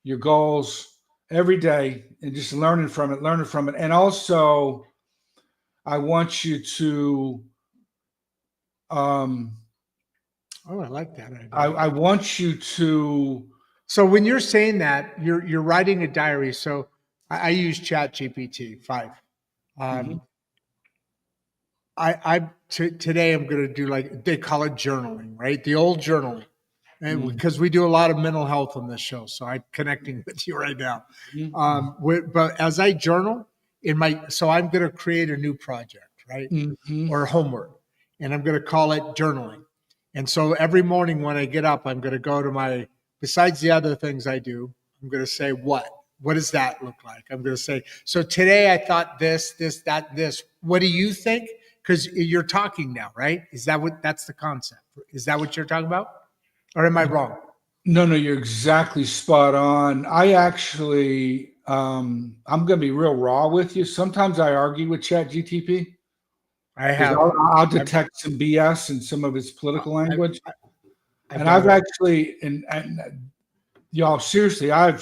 your goals every day, and just learning from it. And also, I want you to I like that idea. I want you to. So when you're saying that, you're writing a diary. So I use Chat GPT 5. Today I'm going to do, like they call it, journaling, right? The old journaling, and because we do a lot of mental health on this show, so I'm connecting with you right now. But as I journal so I'm going to create a new project, right, or homework, and I'm going to call it journaling. And so every morning when I get up, I'm going to go to besides the other things I do, I'm going to say, what does that look like? I'm going to say, so today I thought this, that, this. What do you think? Because you're talking now, right? That's the concept? Is that what you're talking about? Or am I wrong? No, you're exactly spot on. I actually, I'm going to be real raw with you. Sometimes I argue with Chat GTP. I have. I'll detect some BS in some of its political language. And I've actually, and y'all, seriously, I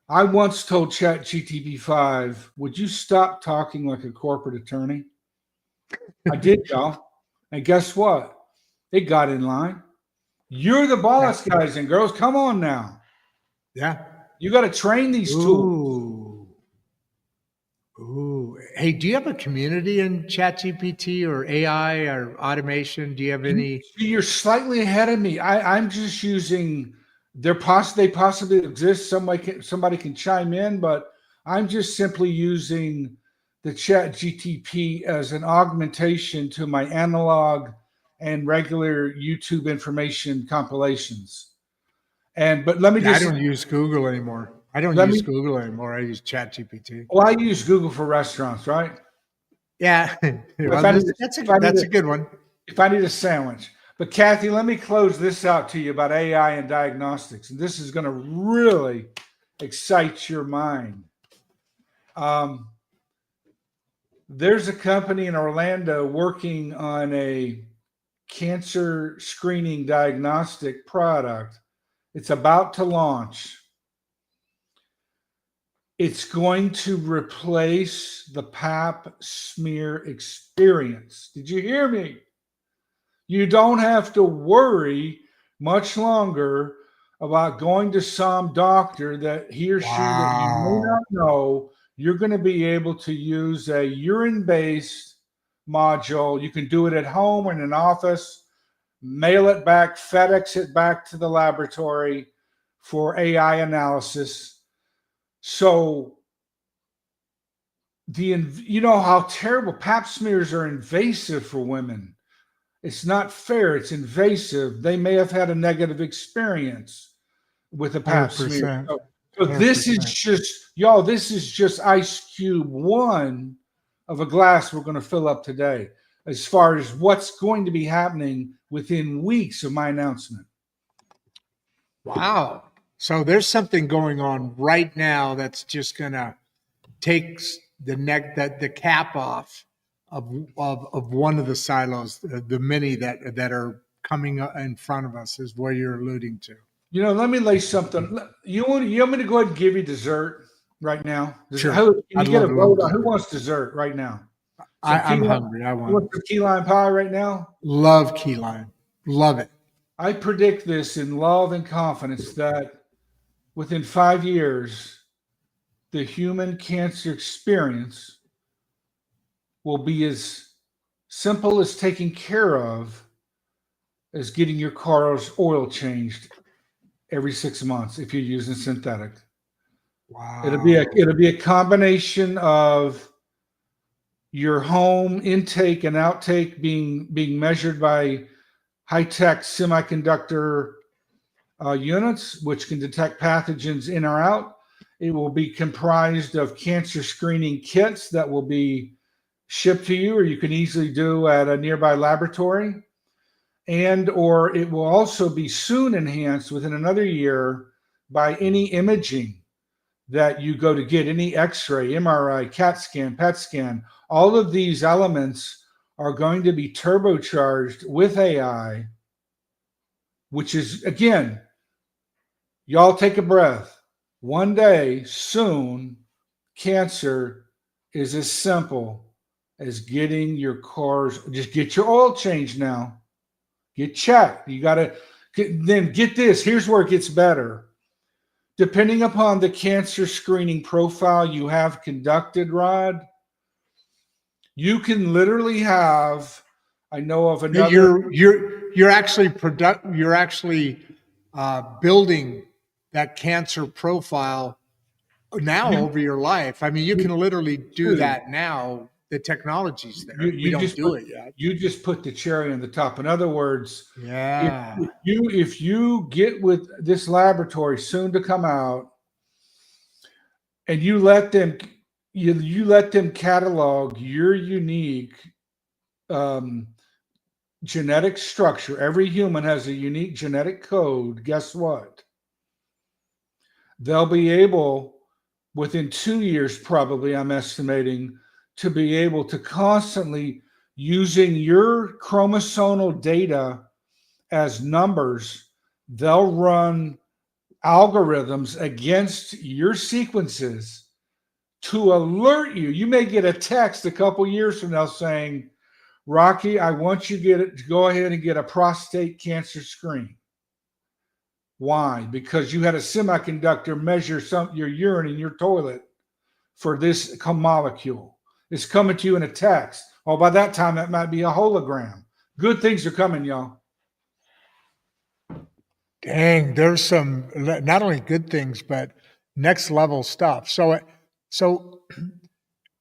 once told ChatGPT-5, would you stop talking like a corporate attorney? I did, y'all. And guess what? It got in line. You're the boss, guys and girls. Come on now. Yeah. You got to train these tools. Ooh. Hey, do you have a community in ChatGPT or AI or automation? Do you have any? You're slightly ahead of me. I'm just using they possibly exist. Somebody can chime in, but I'm just simply using the ChatGPT as an augmentation to my analog and regular YouTube information compilations. But let me I don't use Google anymore. I Google anymore. I use ChatGPT. Well, I use Google for restaurants, right? Yeah. Well, that's a good one. If I need a sandwich. But Kathy, let me close this out to you about AI and diagnostics. And this is going to really excite your mind. There's a company in Orlando working on a cancer screening diagnostic product. It's about to launch. It's going to replace the pap smear experience. Did you hear me? You don't have to worry much longer about going to some doctor that he or she that you may not know. You're going to be able to use a urine-based module. You can do it at home or in an office, mail it back, FedEx it back to the laboratory for AI analysis. So you know how terrible pap smears are invasive for women. It's not fair. It's invasive. They may have had a negative experience with a pap smear. So this is just, y'all, this is just ice cube one of a glass we're going to fill up today as far as what's going to be happening within weeks of my announcement. Wow. So there's something going on right now that's just going to take the cap off of one of the silos, the many that are coming in front of us is where you're alluding to. You know, let me lay something. You want me to go ahead and give you dessert right now? Sure. Can you get a vote on who wants dessert right now? I'm hungry. I want some key lime pie right now. Love key lime. Love it. I predict this in love and confidence that within 5 years, the human cancer experience will be as simple as taking care of as getting your car's oil changed every 6 months if you're using synthetic. Wow. It'll be a combination of your home intake and outtake being measured by high-tech semiconductor units, which can detect pathogens in or out. It will be comprised of cancer screening kits that will be shipped to you, or you can easily do at a nearby laboratory. Or it will also be soon enhanced within another year by any imaging that you go to get, any X-ray, MRI, CAT scan, PET scan. All of these elements are going to be turbocharged with AI, which is, again, y'all take a breath. One day, soon, cancer is as simple as getting your cars, just get your oil changed now. Get checked. You got to then get this. Here's where it gets better. Depending upon the cancer screening profile you have conducted, Rod, you can literally have, I know of another. You're actually building that cancer profile now over your life. I mean, you can literally do that now. The technology's there. We don't do it yet. You just put the cherry on the top. In other words, yeah. If you get with this laboratory soon to come out, and you let them catalog your unique genetic structure. Every human has a unique genetic code. Guess what? They'll be able, within 2 years, probably, I'm estimating, to be able to constantly, using your chromosomal data as numbers, they'll run algorithms against your sequences to alert you. You may get a text a couple years from now saying, Rocky, I want you to go ahead and get a prostate cancer screen. Why? Because you had a semiconductor measure your urine in your toilet for this molecule. It's coming to you in a text. Oh, by that time, that might be a hologram. Good things are coming, y'all. Dang, there's some not only good things, but next level stuff. So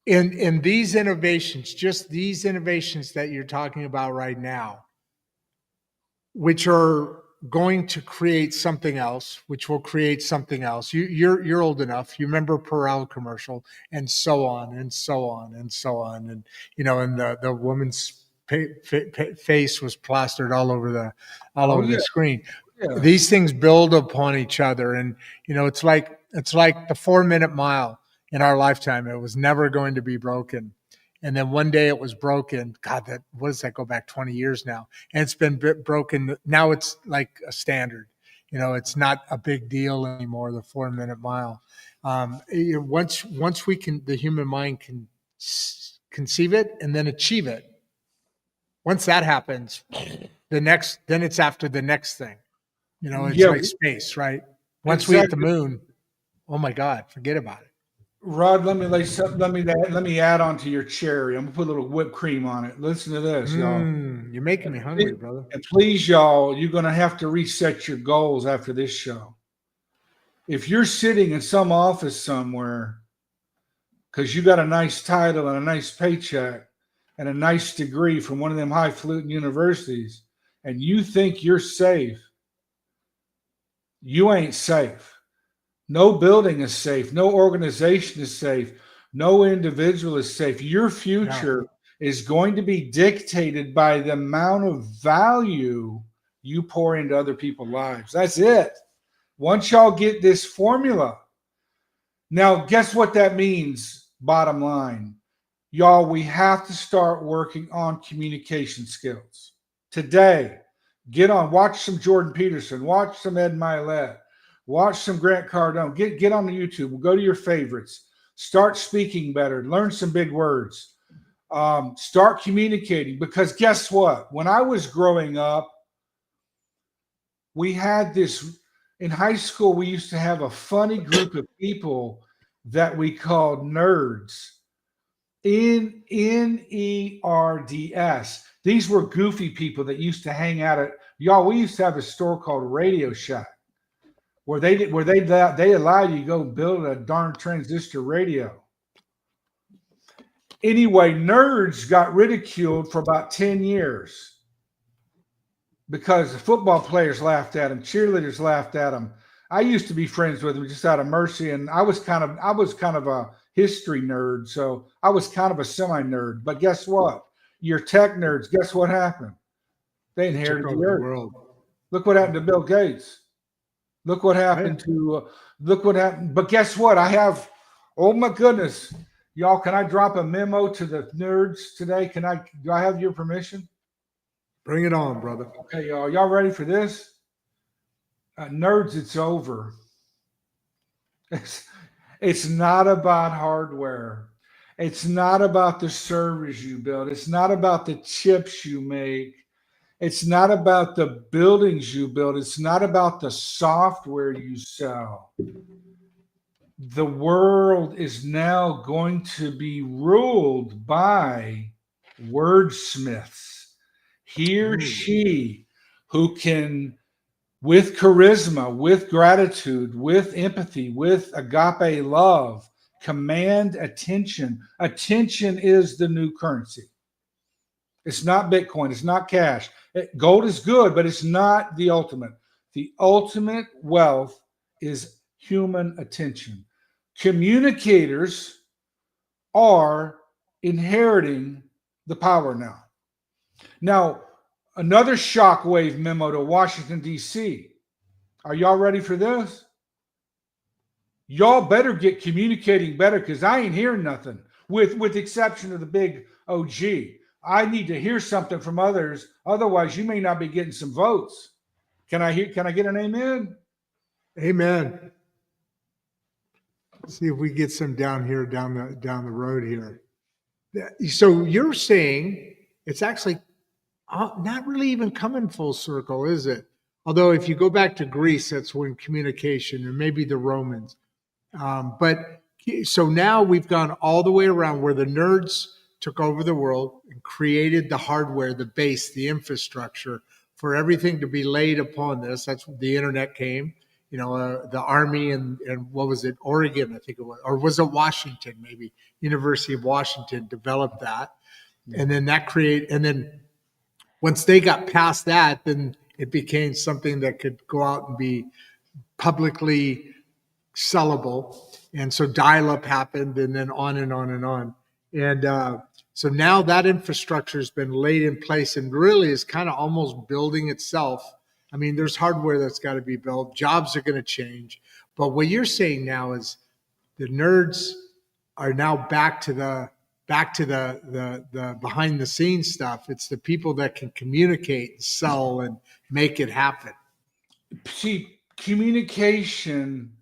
in these innovations, just these innovations that you're talking about right now, which are going to create something else, which will create something else. You're old enough. You remember Perel commercial, and so on and so on and so on, and and the woman's face was plastered all over the screen. Yeah. These things build upon each other, and it's like the 4-minute mile in our lifetime. It was never going to be broken. And then one day it was broken. God, what does that go back 20 years now? And it's been broken. Now it's like a standard. It's not a big deal anymore, the 4-minute mile. Once the human mind can conceive it and then achieve it. Once that happens, then it's after the next thing. It's like space, right? Once we hit the moon, oh my God, forget about it. Rod, let me add on to your cherry. I'm gonna put a little whipped cream on it. Listen to this, y'all. You're making me hungry, brother. And please, y'all, you're gonna have to reset your goals after this show. If you're sitting in some office somewhere because you got a nice title and a nice paycheck and a nice degree from one of them highfalutin universities, and you think you're safe, you ain't safe. No building is safe. No organization is safe. No individual is safe. Your future is going to be dictated by the amount of value you pour into other people's lives. That's it. Once y'all get this formula. Now, guess what that means, bottom line? Y'all, we have to start working on communication skills. Today, watch some Jordan Peterson, watch some Ed Milet. Watch some Grant Cardone. Get on the YouTube. Go to your favorites. Start speaking better. Learn some big words. Start communicating. Because guess what? When I was growing up, we had this in high school. We used to have a funny group of people that we called nerds. Nerds. These were goofy people that used to hang out at y'all. We used to have a store called Radio Shack, where they allowed you to go build a darn transistor radio. Anyway, nerds got ridiculed for about 10 years because the football players laughed at them, cheerleaders laughed at them. I used to be friends with them just out of mercy, and I was kind of a history nerd, so I was kind of a semi-nerd. But guess what? Your tech nerds, guess what happened? They inherited the earth. Look what happened to Bill Gates. Look what happened But guess what? Oh my goodness. Y'all, can I drop a memo to the nerds today? Do I have your permission? Bring it on, brother. Okay, y'all. Y'all ready for this? Nerds, it's over. It's not about hardware. It's not about the servers you build. It's not about the chips you make. It's not about the buildings you build. It's not about the software you sell. The world is now going to be ruled by wordsmiths. He or she who can, with charisma, with gratitude, with empathy, with agape love, command attention. Attention is the new currency. It's not Bitcoin. It's not cash. Gold is good, but it's not the ultimate. The ultimate wealth is human attention. Communicators are inheriting the power now. Now, another shockwave memo to Washington, D.C. Are y'all ready for this? Y'all better get communicating better because I ain't hearing nothing with the exception of the big OG. I need to hear something from others. Otherwise, you may not be getting some votes. Can I get an amen? Amen. See if we get some down here, down the road here. So you're saying it's actually not really even coming full circle, is it? Although if you go back to Greece, that's when communication, or maybe the Romans. But so now we've gone all the way around where the nerds took over the world and created the hardware, the base, the infrastructure for everything to be laid upon this. That's when the internet came. You know, the army and what was it, Oregon, I think it was, or was it Washington? Maybe University of Washington developed that, and then and then once they got past that, then it became something that could go out and be publicly sellable. And so dial-up happened, and then on and on and on. And so now that infrastructure has been laid in place and really is kind of almost building itself. I mean, there's hardware that's got to be built. Jobs are going to change. But what you're saying now is the nerds are now back to the behind the scenes stuff. It's the people that can communicate and sell and make it happen. See, communication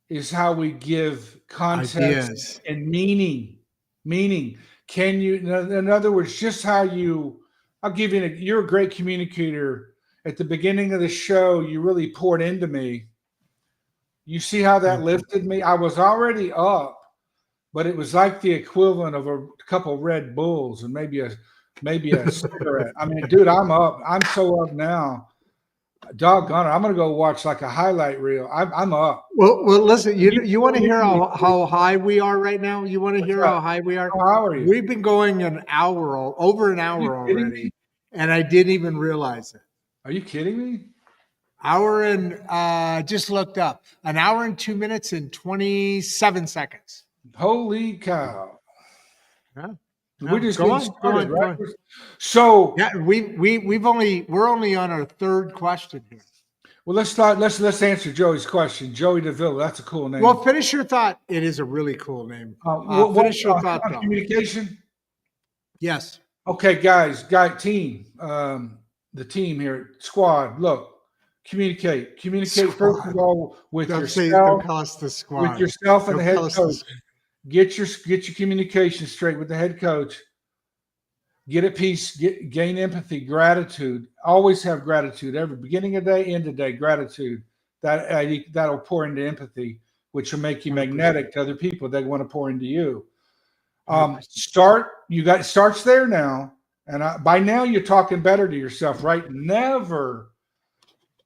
is how we give context Ideas. and meaning. Can you, in other words, just how I'll give you, you're a great communicator. At the beginning of the show, you really poured into me. You see how that lifted me? I was already up, but it was like the equivalent of a couple Red Bulls and maybe a cigarette. I mean, dude, I'm up. I'm so up now. Doggone it. I'm going to go watch like a highlight reel. I'm up. Well, listen, you want to hear how high we are right now? You want to hear how high we are? How are you? We've been going over an hour already, and I didn't even realize it. Are you kidding me? Hour and just looked up. An hour and 2 minutes and 27 seconds. Holy cow. Yeah. We're just go getting on, started, go right? on. So yeah, we're only on our third question here. Well, let's answer Joey's question. Joey DeVille, that's a cool name. Well, finish your thought. It is a really cool name. Finish your thought, though. Communication? Yes. Okay, team. The team here, squad. Look, communicate. Communicate Squad. first of all with Don't yourself. call us the squad. With yourself and the head coach. Get your communication straight with the head coach. Get at peace. Gain empathy, gratitude. Always have gratitude. Every beginning of the day, end of the day, gratitude. That'll pour into empathy, which will make you magnetic to other people. They want to pour into you. Starts there now, and by now you're talking better to yourself, right? Never,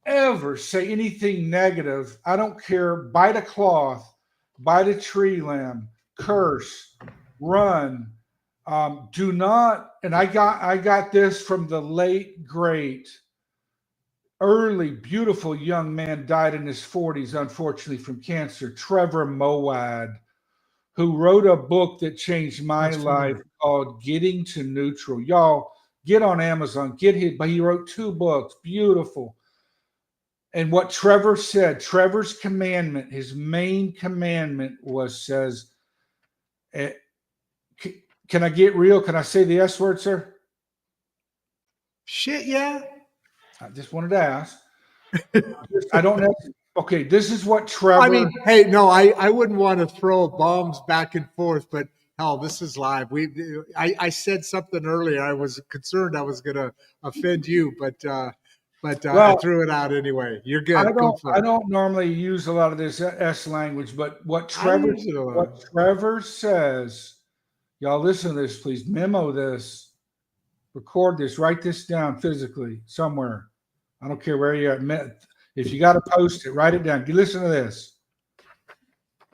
ever say anything negative. I don't care. Bite a cloth, bite a tree limb, curse, run. Do not. And I got this from the late great, early, beautiful young man, died in his 40s, unfortunately, from cancer. Trevor Moawad, who wrote a book that changed my life called Getting to Neutral. Y'all, get on Amazon, get hit. But he wrote 2 books, beautiful. And what Trevor said, Trevor's commandment, his main commandment says, can I get real? Can I say the S word, sir? Shit, yeah. I just wanted to ask. I don't know. Okay, this is what Trevor. I mean, hey, no, I wouldn't want to throw bombs back and forth, but hell, this is live. I said something earlier. I was concerned I was going to offend you, but I threw it out anyway. You're good. I don't normally use a lot of this S language, but what Trevor says, y'all listen to this, please. Memo this, record this, write this down physically somewhere. I don't care where you're at. If you got to post it, write it down. Listen to this.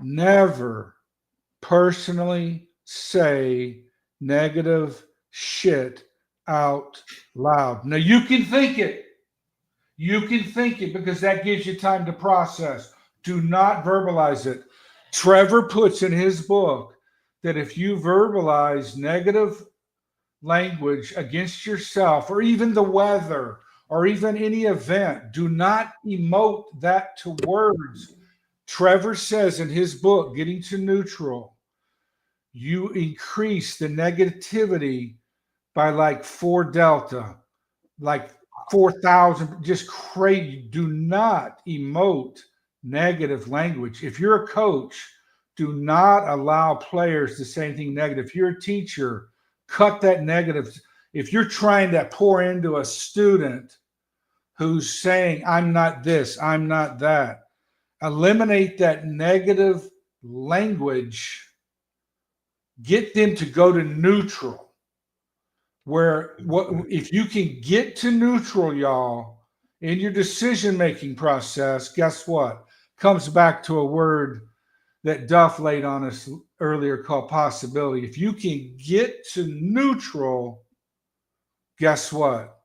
Never personally say negative shit out loud. Now you can think it. You can think it because that gives you time to process. Do not verbalize it. Trevor puts in his book that if you verbalize negative language against yourself or even the weather or even any event, do not emote that to words. Trevor says in his book, Getting to Neutral, you increase the negativity by like 4 Delta, like 4,000, just crazy. Do not emote negative language. If you're a coach, do not allow players to say anything negative. If you're a teacher, cut that negative. If you're trying to pour into a student who's saying, I'm not this, I'm not that, eliminate that negative language. Get them to go to neutral. Where if you can get to neutral, y'all, in your decision-making process, guess what? Comes back to a word that Duff laid on us earlier called possibility. If you can get to neutral, guess what?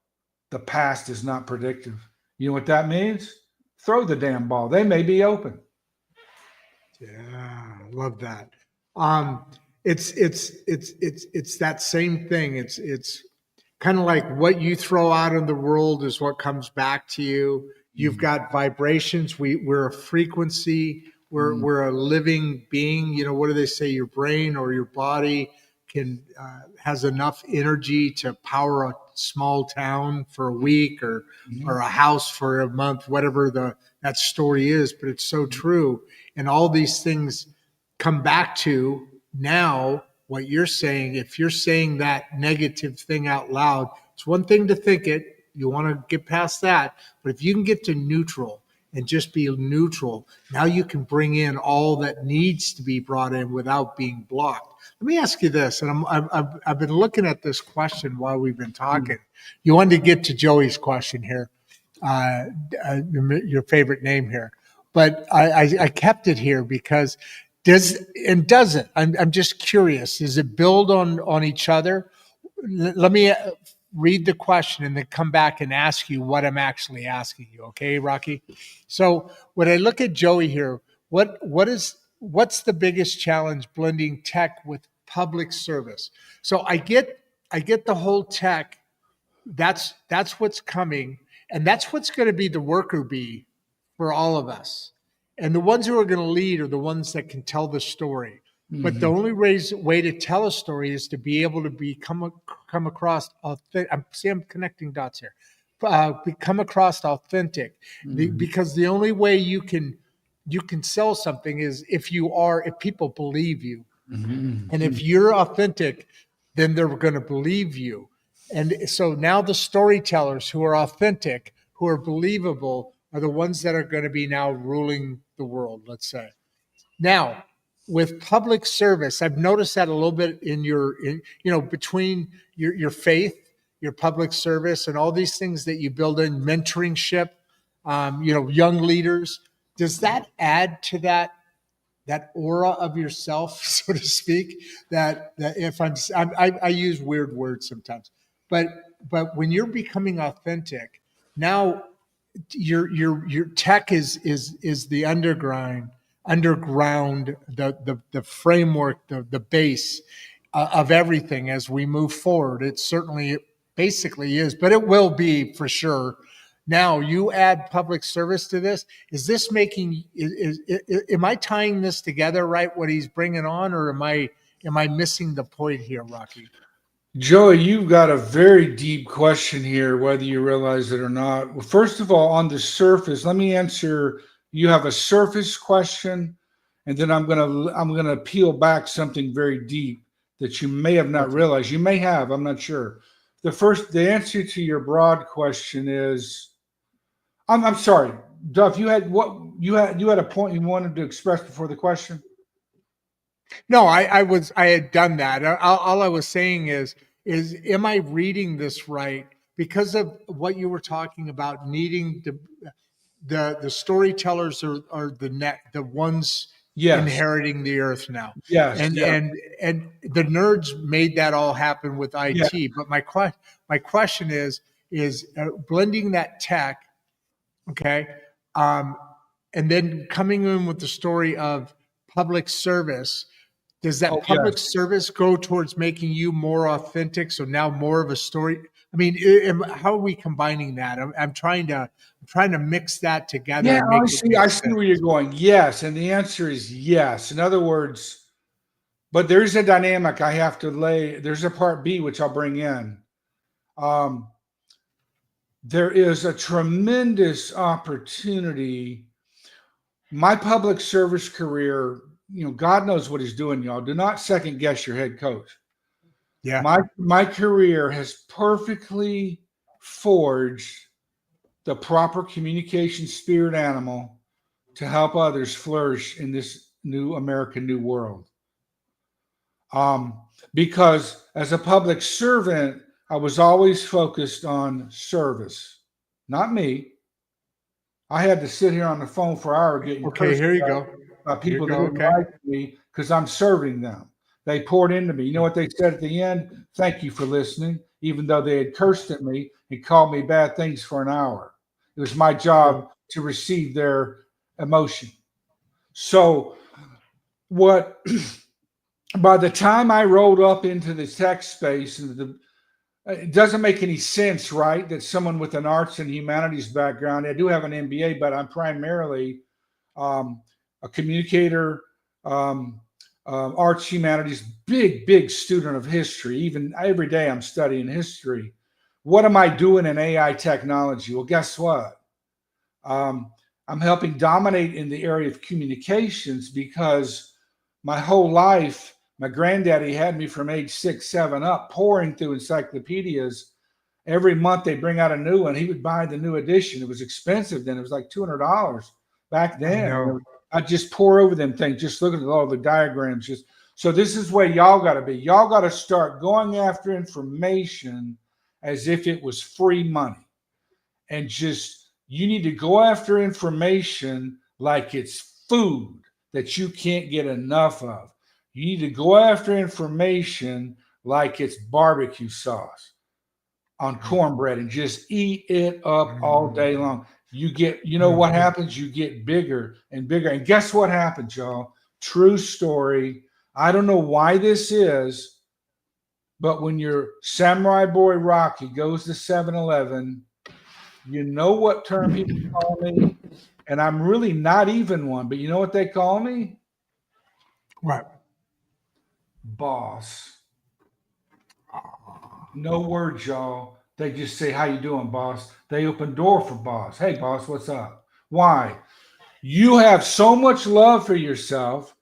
The past is not predictive. You know what that means? Throw the damn ball. They may be open. Yeah, I love that. It's that same thing. It's kind of like what you throw out in the world is what comes back to you. You've got vibrations. We're a frequency. We're a living being. You know, what do they say? Your brain or your body has enough energy to power a small town for a week or a house for a month, whatever that story is. But it's so true. And all these things come back to now what you're saying. If you're saying that negative thing out loud, it's one thing to think it. You want to get past that. But if you can get to neutral and just be neutral, now you can bring in all that needs to be brought in without being blocked. Let me ask you this, and I've been looking at this question while we've been talking. You wanted to get to Joey's question here, your favorite name here, but I kept it here because does it? I'm just curious. Does it build on each other? Let me read the question and then come back and ask you what I'm actually asking you. Okay, Rocky? So when I look at Joey here, what's the biggest challenge blending tech with public service? So I get the whole tech. That's what's coming, and that's what's going to be the worker bee for all of us. And the ones who are going to lead are the ones that can tell the story. But the only way to tell a story is to be able to come across authentic. I'm connecting dots here. Come across authentic, because the only way you can sell something is if people believe you, and if you're authentic, then they're going to believe you. And so now the storytellers who are authentic, who are believable, are the ones that are going to be now ruling the world. Let's say now. With public service, I've noticed that a little bit in between your faith, your public service, and all these things that you build in mentoringship, young leaders. Does that add to that aura of yourself, so to speak? That if I use weird words sometimes, but when you're becoming authentic, now your tech is the underground, the framework, the base of everything as we move forward. It certainly basically is, but it will be for sure. Now you add public service to this. Is this making? Am I tying this together right? What he's bringing on, or am I missing the point here, Rocky? Joey, you've got a very deep question here, whether you realize it or not. Well, first of all, on the surface, let me answer. You have a surface question, and then I'm gonna peel back something very deep that you may have not realized. You may have, I'm not sure. The answer to your broad question is, I'm sorry, Duff. You had a point you wanted to express before the question. No, I had done that. All I was saying is am I reading this right? Because of what you were talking about, needing the storytellers are the ones inheriting the earth now. Yes. And the nerds made that all happen with IT. Yeah. But my question is blending that tech, okay, and then coming in with the story of public service. Does that public service go towards making you more authentic? So now more of a story. I mean, how are we combining that? I'm trying to mix that together. Yeah, I see where you're going. Yes, and the answer is yes. In other words, but there's a dynamic I have to lay. There's a part B which I'll bring in. There is a tremendous opportunity. My public service career, God knows what he's doing, y'all. Do not second guess your head coach. Yeah. My career has perfectly forged the proper communication spirit animal to help others flourish in this new American New World. Because as a public servant, I was always focused on service, not me. I had to sit here on the phone for hours getting Okay, cursed here you go. by people that didn't Okay. like me because I'm serving them. They poured into me. You know what they said at the end? Thank you for listening, even though they had cursed at me and called me bad things for an hour. It was my job to receive their emotion. So what by the time I rolled up into the tech space, and it doesn't make any sense, right? That someone with an arts and humanities background, I do have an MBA, but I'm primarily a communicator, arts, humanities, big student of history. Even every day I'm studying history. What am I doing in AI technology? Well, guess what? I'm helping dominate in the area of communications because my whole life, my granddaddy had me from age 6, 7 up, pouring through encyclopedias. Every month they bring out a new one. He would buy the new edition. It was expensive then. It was like $200 back then. I'd just pour over them things, just looking at all the diagrams. So this is where y'all got to be. Y'all got to start going after information as if it was free money. And you need to go after information like it's food that you can't get enough of. You need to go after information like it's barbecue sauce on cornbread and just eat it up all day long. You know what happens? You get bigger and bigger. And guess what happens, y'all? True story. I don't know why this is, but when your samurai boy Rocky goes to 7-Eleven, you know what term people call me? And I'm really not even one, but you know what they call me? What? Boss. No words, y'all. They just say, how you doing, boss? They open door for boss. Hey, boss, what's up? Why? You have so much love for yourself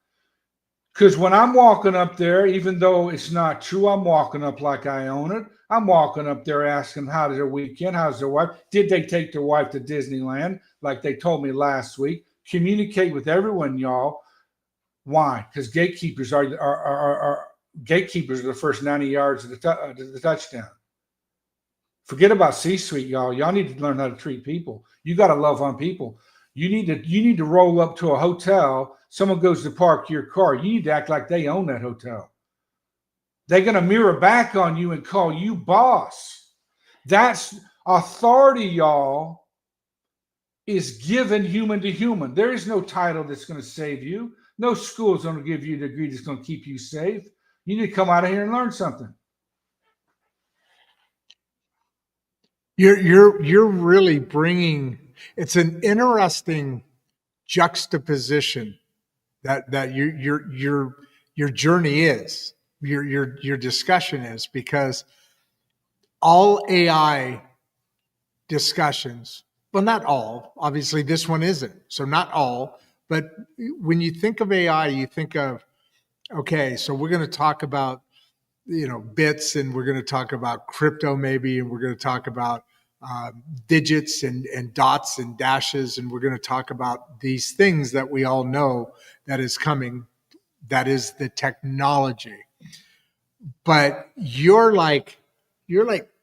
because when I'm walking up there, even though it's not true, I'm walking up like I own it. I'm walking up there asking, how's their weekend? How's their wife? Did they take their wife to Disneyland like they told me last week? Communicate with everyone, y'all. Why? Because gatekeepers are gatekeepers are the first 90 yards of the touchdown. Forget about C-suite, y'all. Y'all need to learn how to treat people. You got to love on people. You need to roll up to a hotel. Someone goes to park your car. You need to act like they own that hotel. They're going to mirror back on you and call you boss. That's authority, y'all, is given human to human. There is no title that's going to save you. No school is going to give you a degree that's going to keep you safe. You need to come out of here and learn something. You're really bringing. It's an interesting juxtaposition that your journey is, your discussion is, because all AI discussions, well, not all, obviously this one isn't, so not all, but when you think of AI, you think of, okay, so we're going to talk about, bits, and we're going to talk about crypto maybe, and we're going to talk about digits and dots and dashes, and we're going to talk about these things that we all know that is coming. That is the technology. But you're like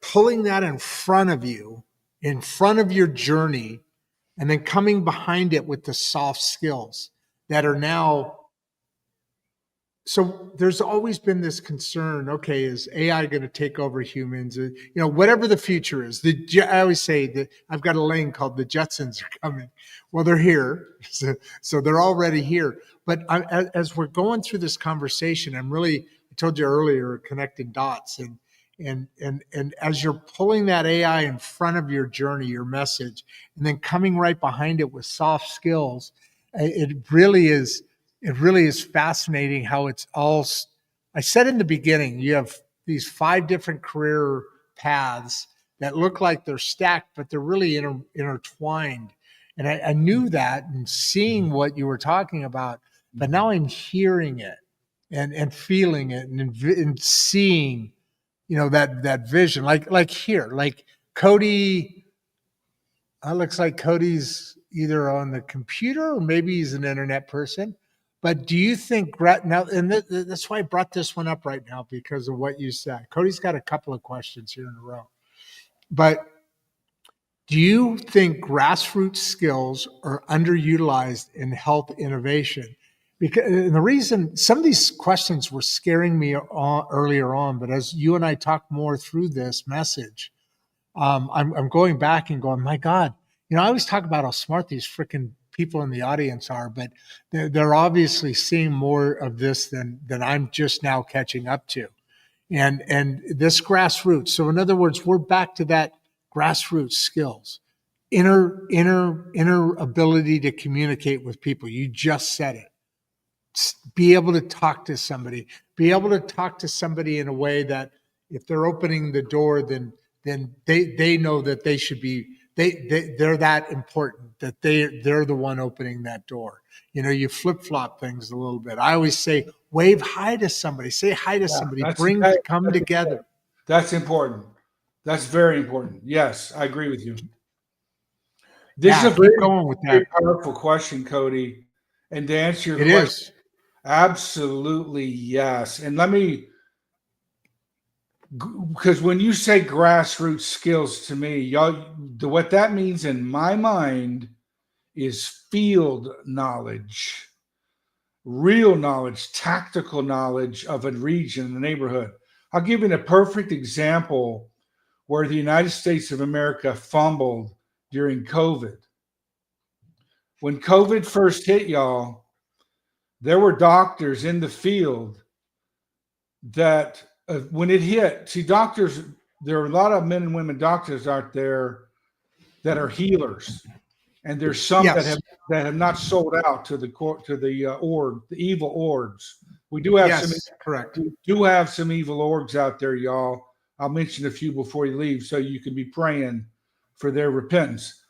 pulling that in front of you, in front of your journey, and then coming behind it with the soft skills that are now. So there's always been this concern, okay, is AI going to take over humans? Whatever the future is. I always say that I've got a lane called the Jetsons are coming. Well, they're here. So they're already here. But as we're going through this conversation, I told you earlier, connecting dots. And as you're pulling that AI in front of your journey, your message, and then coming right behind it with soft skills, it really is fascinating how it's all. I said in the beginning, you have these 5 different career paths that look like they're stacked, but they're really intertwined. And I knew that and seeing what you were talking about, but now I'm hearing it and feeling it and seeing, that vision, like here, like Cody. Looks like Cody's either on the computer or maybe he's an internet person. But do you think now, and that's why I brought this one up right now because of what you said. Cody's got a couple of questions here in a row. But do you think grassroots skills are underutilized in health innovation? Because and the reason some of these questions were scaring me earlier on, but as you and I talk more through this message, I'm going back and going, my God, I always talk about how smart these freaking people in the audience are, but they're obviously seeing more of this than I'm just now catching up to. And this grassroots. So in other words, we're back to that grassroots skills, inner ability to communicate with people. You just said it. Be able to talk to somebody, in a way that if they're opening the door, then they know that they should be, they're that important, that they're the one opening that door. You flip-flop things a little bit. I always say, wave hi to somebody, say hi to somebody, come together. That's important. That's very important. Yes, I agree with you. This is a very powerful question, Cody. And to answer your question, absolutely yes. And because when you say grassroots skills to me, what that means in my mind is field knowledge, real knowledge, tactical knowledge of a region, a neighborhood. I'll give you a perfect example where the United States of America fumbled during COVID. When COVID first hit, y'all, there were doctors in the field that when it hit, see, doctors, there are a lot of men and women doctors out there that are healers. And there's some that have not sold out to the evil orgs. We do have correct. We do have some evil orgs out there, y'all. I'll mention a few before you leave, so you can be praying for their repentance.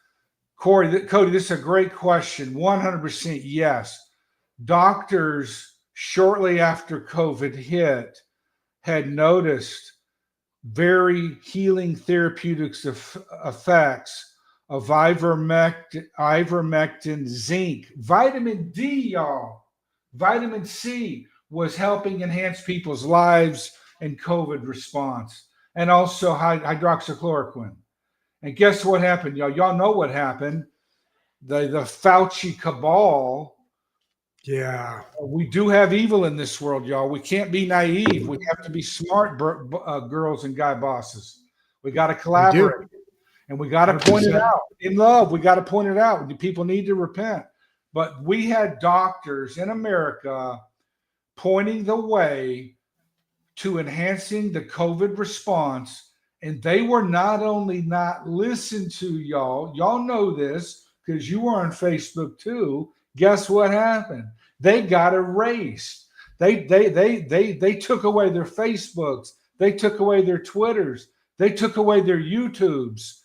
Cody, this is a great question. 100% yes. Doctors, shortly after COVID hit, had noticed very healing therapeutics effects of ivermectin, zinc, vitamin D, y'all. Vitamin C was helping enhance people's lives and COVID response, and also hydroxychloroquine. And guess what happened, y'all? Y'all know what happened. The Fauci cabal. Yeah. We do have evil in this world, y'all. We can't be naive. We have to be smart, girls and guy bosses. We got to collaborate. And we got to point it out in love. We got to point it out. People need to repent. But we had doctors in America pointing the way to enhancing the COVID response. And they were not only not listened to, y'all. Y'all know this because you were on Facebook too. Guess what happened? They got erased. They took away their Facebooks. They took away their Twitters. They took away their YouTubes.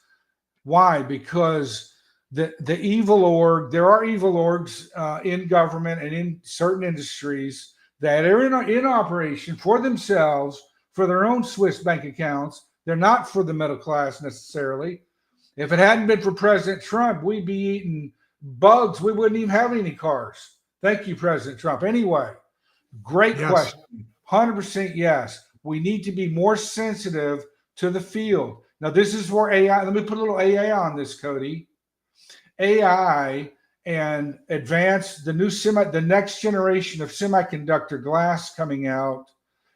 Why? Because the evil org, there are evil orgs in government and in certain industries that are in operation for themselves, for their own Swiss bank accounts. They're not for the middle class necessarily. If it hadn't been for President Trump, we'd be eating bugs. We wouldn't even have any cars. Thank you, President Trump. Anyway, great question. 100% yes. We need to be more sensitive to the field. Now, this is where AI, let me put a little AI on this, Cody. AI and the next generation of semiconductor glass coming out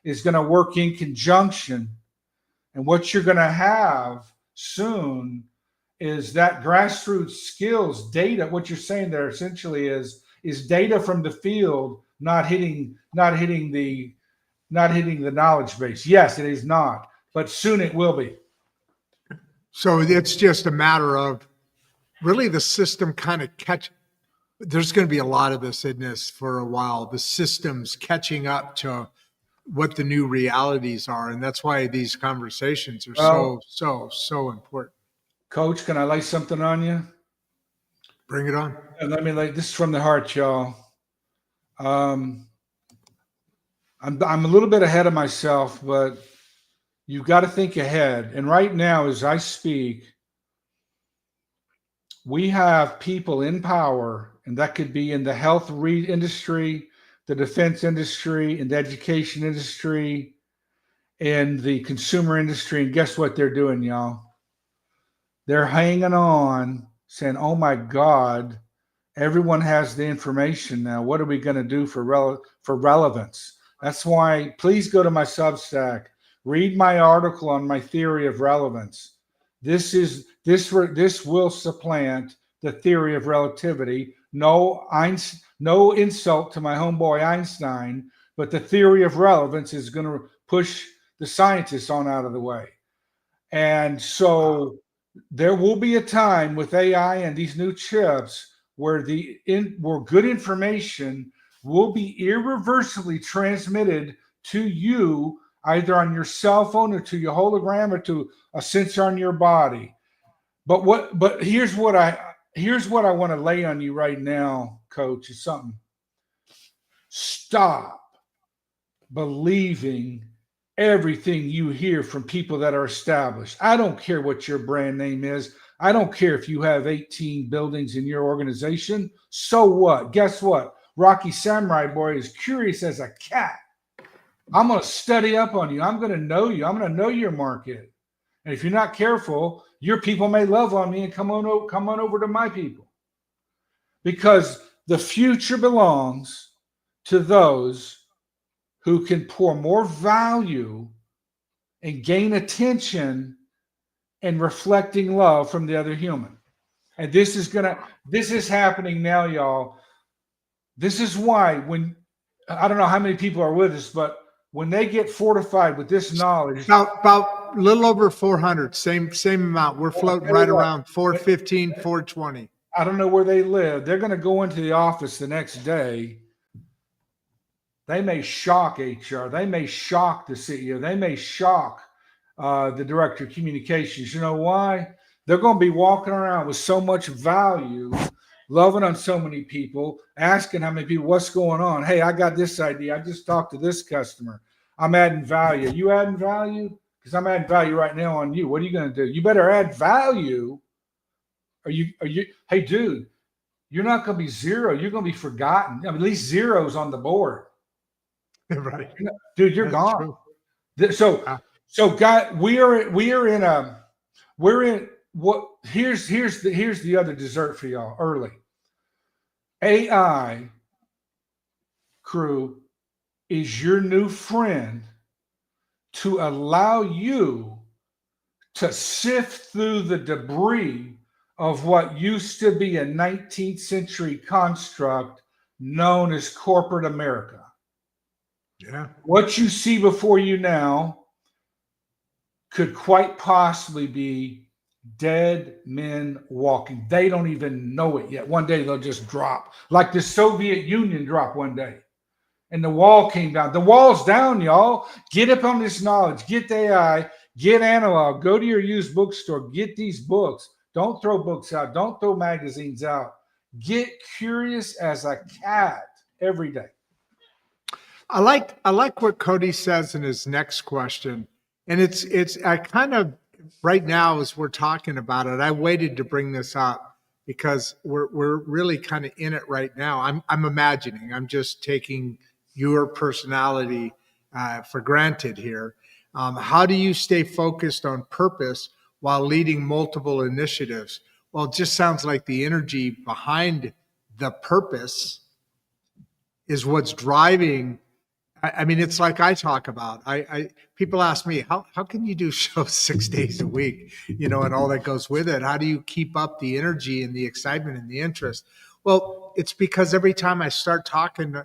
is going to work in conjunction. And what you're going to have soon is that grassroots skills data. What you're saying there essentially is data from the field not hitting the knowledge base. Yes, it is not, but soon it will be. So it's just a matter of really the system kind of there's going to be a lot of this in this for a while. The system's catching up to what the new realities are, and that's why these conversations are Well, so important. Coach, can I lay something on you? Bring it on. And let me lay this is from the heart, y'all. I'm a little bit ahead of myself, but you've got to think ahead. And right now, as I speak, we have people in power, and that could be in the health industry, the defense industry, and the education industry, and the consumer industry. And guess what they're doing, y'all? They're hanging on, saying, "Oh my God, everyone has the information now. What are we going to do for relevance?" That's why please go to my Substack, read my article on my theory of relevance. This will supplant the theory of relativity. No insult to my homeboy Einstein, but the theory of relevance is going to push the scientists on out of the way. And so there will be a time with AI and these new chips where where good information will be irreversibly transmitted to you, either on your cell phone or to your hologram or to a sensor on your body. But here's what I want to lay on you right now, Coach, is something. Stop believing everything you hear from people that are established. I don't care what your brand name is. I don't care if you have 18 buildings in your organization. So what? Guess what? Rocky Samurai Boy is curious as a cat. I'm going to study up on you. I'm going to know you. I'm going to know your market. And if you're not careful, your people may love on me and come on over to my people. Because the future belongs to those who can pour more value and gain attention and reflecting love from the other human. And this is happening now, y'all. This is why I don't know how many people are with us, but when they get fortified with this knowledge. About a little over 400, same amount. We're floating right around 415, 420. I don't know where they live. They're going to go into the office the next day. They may shock HR. They may shock the CEO. They may shock the director of communications. You know why? They're going to be walking around with so much value, loving on so many people, asking how many people, what's going on? Hey, I got this idea. I just talked to this customer. I'm adding value. Are you adding value? Because I'm adding value right now on you. What are you going to do? You better add value. Are you? Hey, dude, you're not going to be zero. You're going to be forgotten. I mean, at least zero's on the board. Right, dude, you're That's gone. true. So, guys, we're in what? Here's the other dessert for y'all. Early AI crew is your new friend to allow you to sift through the debris of what used to be a 19th century construct known as corporate America. Yeah. What you see before you now could quite possibly be dead men walking. They don't even know it yet. One day they'll just drop, like the Soviet Union dropped one day. And the wall came down. The wall's down, y'all. Get up on this knowledge. Get the AI. Get analog. Go to your used bookstore. Get these books. Don't throw books out. Don't throw magazines out. Get curious as a cat every day. I like what Cody says in his next question. And it's I kind of right now as we're talking about it, I waited to bring this up because we're really kind of in it right now. I'm imagining, I'm just taking your personality for granted here. How do you stay focused on purpose while leading multiple initiatives? Well, it just sounds like the energy behind the purpose is what's driving. I mean, it's like I talk about. People ask me, how can you do shows 6 days a week, and all that goes with it? How do you keep up the energy and the excitement and the interest? Well, it's because every time I start talking,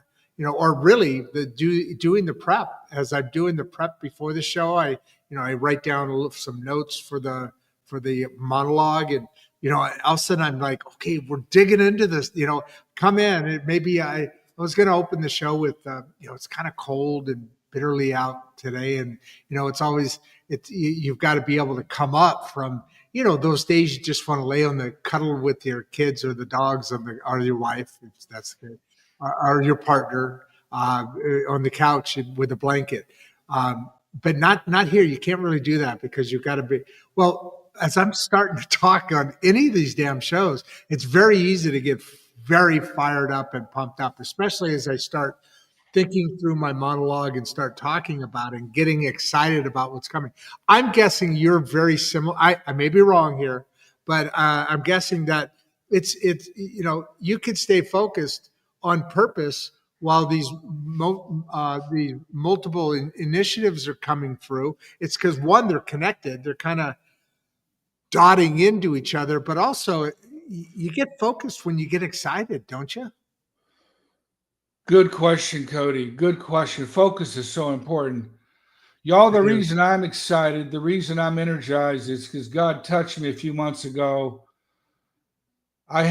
or really doing the prep, as I'm doing the prep before the show, I write down some notes for the monologue, and all of a sudden I'm like, okay, we're digging into this. Come in, and maybe I was going to open the show with, it's kind of cold and bitterly out today. And, it's always, you've got to be able to come up from, those days you just want to lay on the cuddle with your kids or the dogs or your wife, if that's good, or your partner on the couch with a blanket. But not here. You can't really do that because you've got to be, well, as I'm starting to talk on any of these damn shows, it's very easy to get very fired up and pumped up, especially as I start thinking through my monologue and start talking about it and getting excited about what's coming. I'm guessing you're very similar. I may be wrong here, but I'm guessing that it's you could stay focused on purpose while these multiple initiatives are coming through. It's because one, they're connected. They're kind of dotting into each other, but also you get focused when you get excited, don't you? Good question, Cody. Good question. Focus is so important. Y'all, the reason I'm excited, the reason I'm energized is because God touched me a few months ago. I'll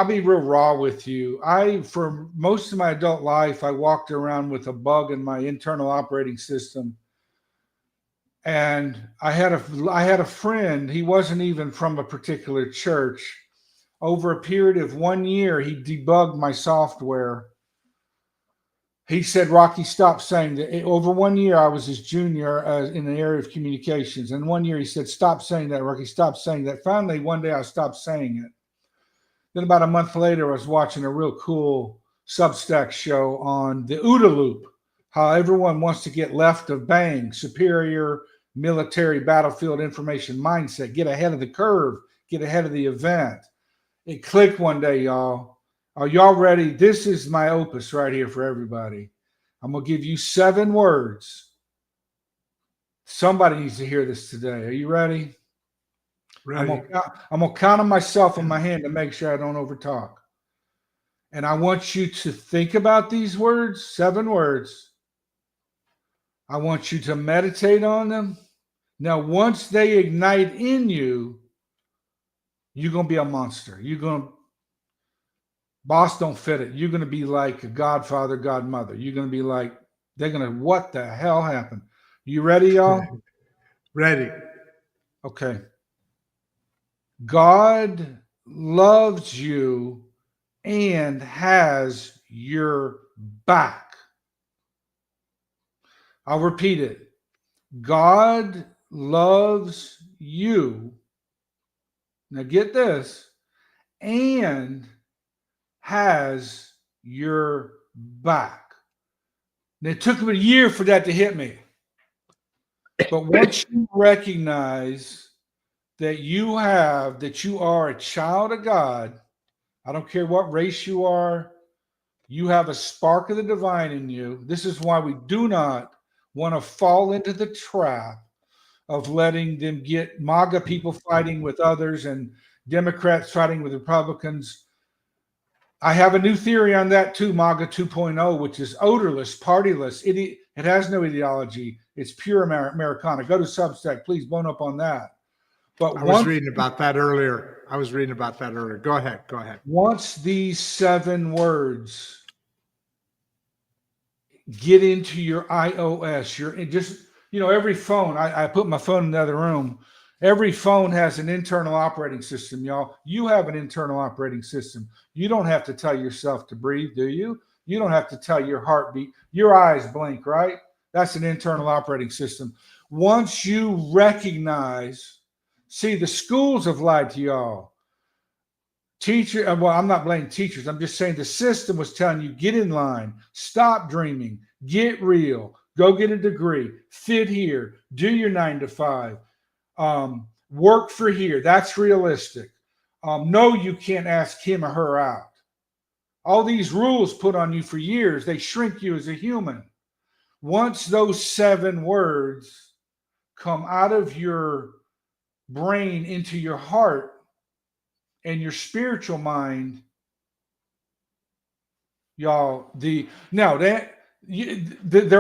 be real raw with you. For most of my adult life, I walked around with a bug in my internal operating system. And I had a friend, he wasn't even from a particular church. Over a period of 1 year, he debugged my software. He said, Rocky, stop saying that. Over 1 year, I was his junior in the area of communications. And 1 year, he said, stop saying that, Rocky, stop saying that. Finally, one day, I stopped saying it. Then about a month later, I was watching a real cool Substack show on the OODA loop, how everyone wants to get left of bang, superior military battlefield information mindset, get ahead of the curve, get ahead of the event. It clicked one day, y'all. Are y'all ready? This is my opus right here for everybody. I'm going to give you 7 words. Somebody needs to hear this today. Are you ready? Ready. I'm going to count on myself on my hand to make sure I don't overtalk. And I want you to think about these words, 7 words. I want you to meditate on them. Now, once they ignite in you, you're going to be a monster. Boss don't fit it. You're going to be like a godfather, godmother. You're going to be like, what the hell happened? You ready, y'all? Ready. Okay. God loves you and has your back. I'll repeat it. God loves you. Now get this. And has your back. And it took me a year for that to hit me. But once you recognize that you are a child of God, I don't care what race you are, you have a spark of the divine in you. This is why we do not want to fall into the trap of letting them get MAGA people fighting with others and Democrats fighting with Republicans. I have a new theory on that too, MAGA 2.0, which is odorless, partyless. It has no ideology. It's pure Americana. Go to Substack, please, bone up on that. But I was reading about that earlier. Go ahead. Once these 7 words get into your iOS, every phone, I put my phone in the other room. Every phone has an internal operating system, y'all. You have an internal operating system. You don't have to tell yourself to breathe, do you? You don't have to tell your heartbeat. Your eyes blink, right? That's an internal operating system. Once you recognize, see, the schools have lied to y'all. I'm not blaming teachers. I'm just saying the system was telling you, get in line, stop dreaming, get real, go get a degree, fit here, do your 9 to 5. Work for here. That's realistic. No, you can't ask him or her out. All these rules put on you for years, they shrink you as a human. Once those 7 words come out of your brain into your heart and your spiritual mind, y'all, there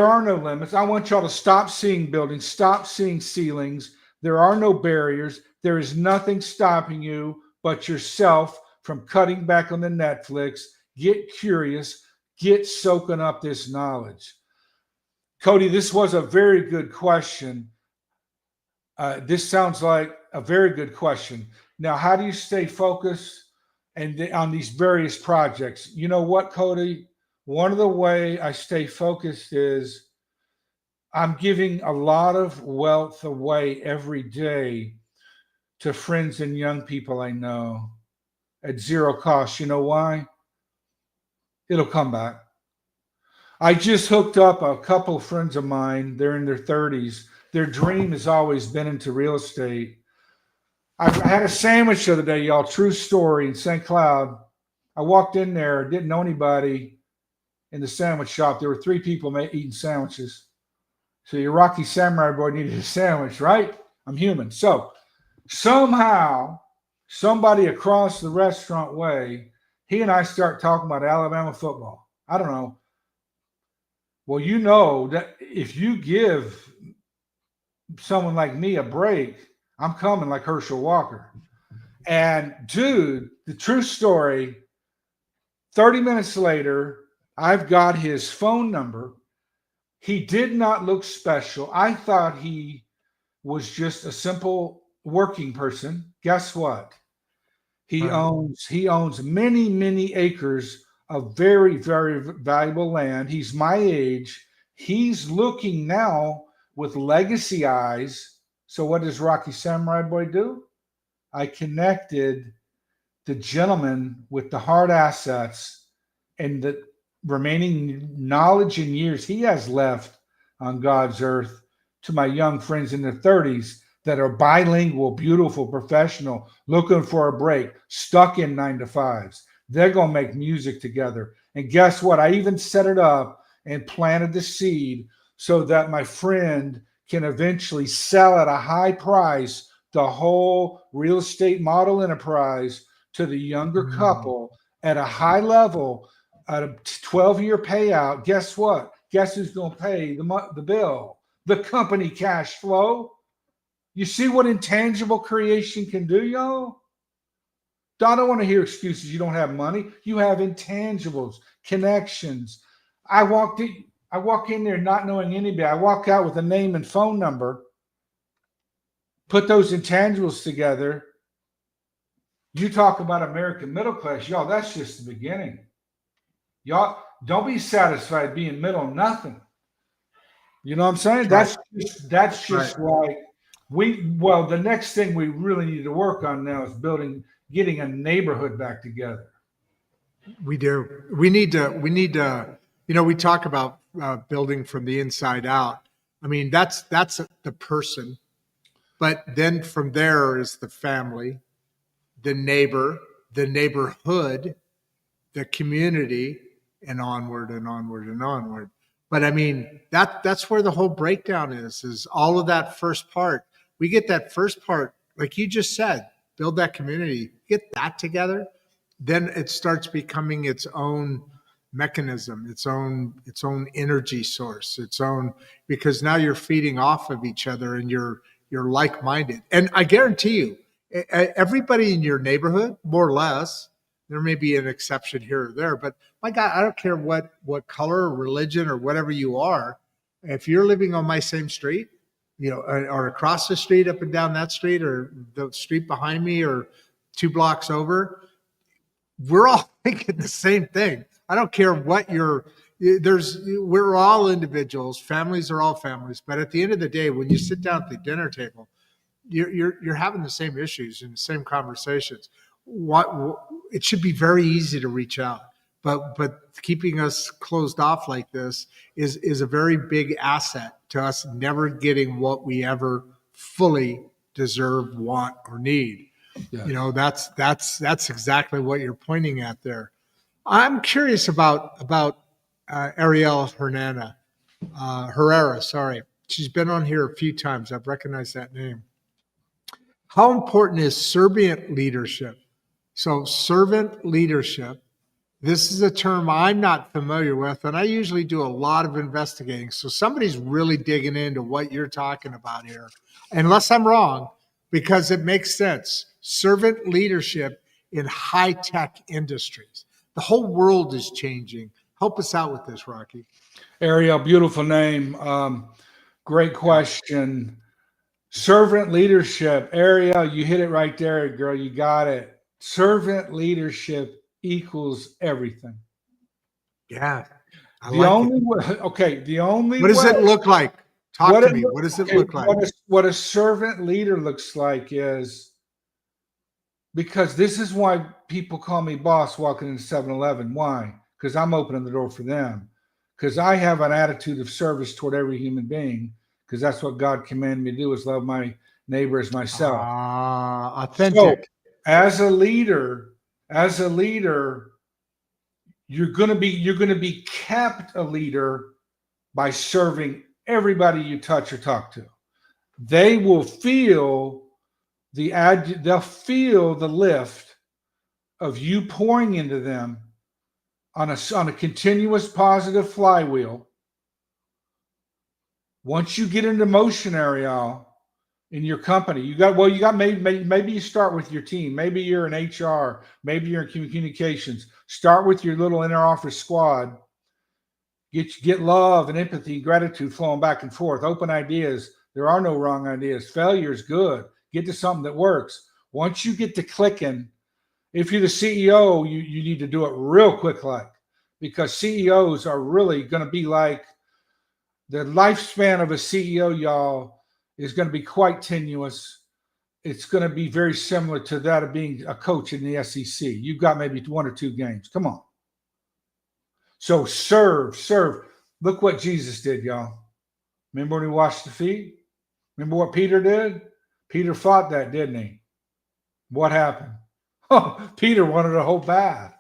are no limits. I want y'all to stop seeing buildings, stop seeing ceilings. There are no barriers. There is nothing stopping you but yourself from cutting back on the Netflix. Get curious. Get soaking up this knowledge. Cody, this was a very good question. This sounds like a very good question. Now, how do you stay focused on these various projects? You know what, Cody? One of the way I stay focused is I'm giving a lot of wealth away every day to friends and young people I know at zero cost. You know why? It'll come back. I just hooked up a couple of friends of mine. They're in their 30s. Their dream has always been into real estate. I had a sandwich the other day, y'all. True story, in St. Cloud. I walked in there, didn't know anybody in the sandwich shop. There were 3 people eating sandwiches. So your Rocky Samurai boy needed a sandwich, right? I'm human. So somehow, somebody across the restaurant way, he and I start talking about Alabama football. I don't know. Well, you know that if you give someone like me a break, I'm coming like Herschel Walker. And dude, the true story, 30 minutes later, I've got his phone number. He did not look special. I thought he was just a simple working person. Guess what? He owns many, many acres of very, very valuable land. He's my age. He's looking now with legacy eyes. So what does Rocky Samurai Boy do? I connected the gentleman with the hard assets and the remaining knowledge and years he has left on God's earth to my young friends in their 30s that are bilingual, beautiful, professional, looking for a break, stuck in 9-to-5s. They're going to make music together. And guess what? I even set it up and planted the seed so that my friend can eventually sell at a high price the whole real estate model enterprise to the younger couple at a high level at a 12-year payout. Guess what? Guess who's going to pay the bill? The company cash flow. You see what intangible creation can do, y'all? I don't want to hear excuses. You don't have money. You have intangibles, connections. I walk in there not knowing anybody. I walk out with a name and phone number. Put those intangibles together. You talk about American middle class, y'all. That's just the beginning. Y'all don't be satisfied being middle nothing. You know what I'm saying? That's just like the next thing we really need to work on now is getting a neighborhood back together. We do. We need to, we talk about building from the inside out. I mean, that's the person, but then from there is the family, the neighbor, the neighborhood, the community, and onward and onward and onward. But I mean, that's where the whole breakdown is all of that first part. We get that first part, like you just said, build that community, get that together. Then it starts becoming its own mechanism, its own energy source, because now you're feeding off of each other and you're like-minded. And I guarantee you, everybody in your neighborhood, more or less, there may be an exception here or there, but my God, I don't care what color or religion or whatever you are. If you're living on my same street, or across the street, up and down that street, or the street behind me, or 2 blocks over, we're all thinking the same thing. I don't care what we're all individuals. Families are all families. But at the end of the day, when you sit down at the dinner table, you're having the same issues and the same conversations. It should be very easy to reach out, but keeping us closed off like this is a very big asset to us never getting what we ever fully deserve, want, or need. Yes. That's exactly what you're pointing at there. I'm curious about Ariel Herrera. Sorry, she's been on here a few times. I've recognized that name. How important is servant leadership? So servant leadership, this is a term I'm not familiar with, and I usually do a lot of investigating. So somebody's really digging into what you're talking about here, unless I'm wrong, because it makes sense. Servant leadership in high-tech industries. The whole world is changing. Help us out with this, Rocky. Ariel, beautiful name. Great question. Servant leadership. Ariel, you hit it right there, girl. You got it. Servant leadership equals everything. Yeah. I The like only it. way, okay, the only What does way, it look like? Talk what to it me. look- What does it okay, look like? what a servant leader looks like is, because this is why people call me boss walking into 7-Eleven. Why? Because I'm opening the door for them. Because I have an attitude of service toward every human being, because that's what God commanded me to do, is love my neighbor as myself. So Authentic. as a leader, you're gonna be kept a leader by serving everybody you touch or talk to. They will feel they'll feel the lift of you pouring into them on a continuous positive flywheel. Once you get into motion, Ariel, in your company, you got maybe you start with your team. Maybe you're in HR. Maybe you're in communications. Start with your little inner office squad. Get love and empathy, gratitude flowing back and forth. Open ideas. There are no wrong ideas. Failure is good. Get to something that works. Once you get to clicking, if you're the CEO, you need to do it real quick, because CEOs are really going to be like, the lifespan of a CEO, y'all, is going to be quite tenuous. It's going to be very similar to that of being a coach in the SEC. You've got maybe 1 or 2 games. Come on. So serve. Look what Jesus did, y'all. Remember when he washed the feet? Remember what Peter did? Peter fought that, didn't he? What happened? Oh, Peter wanted a whole bath.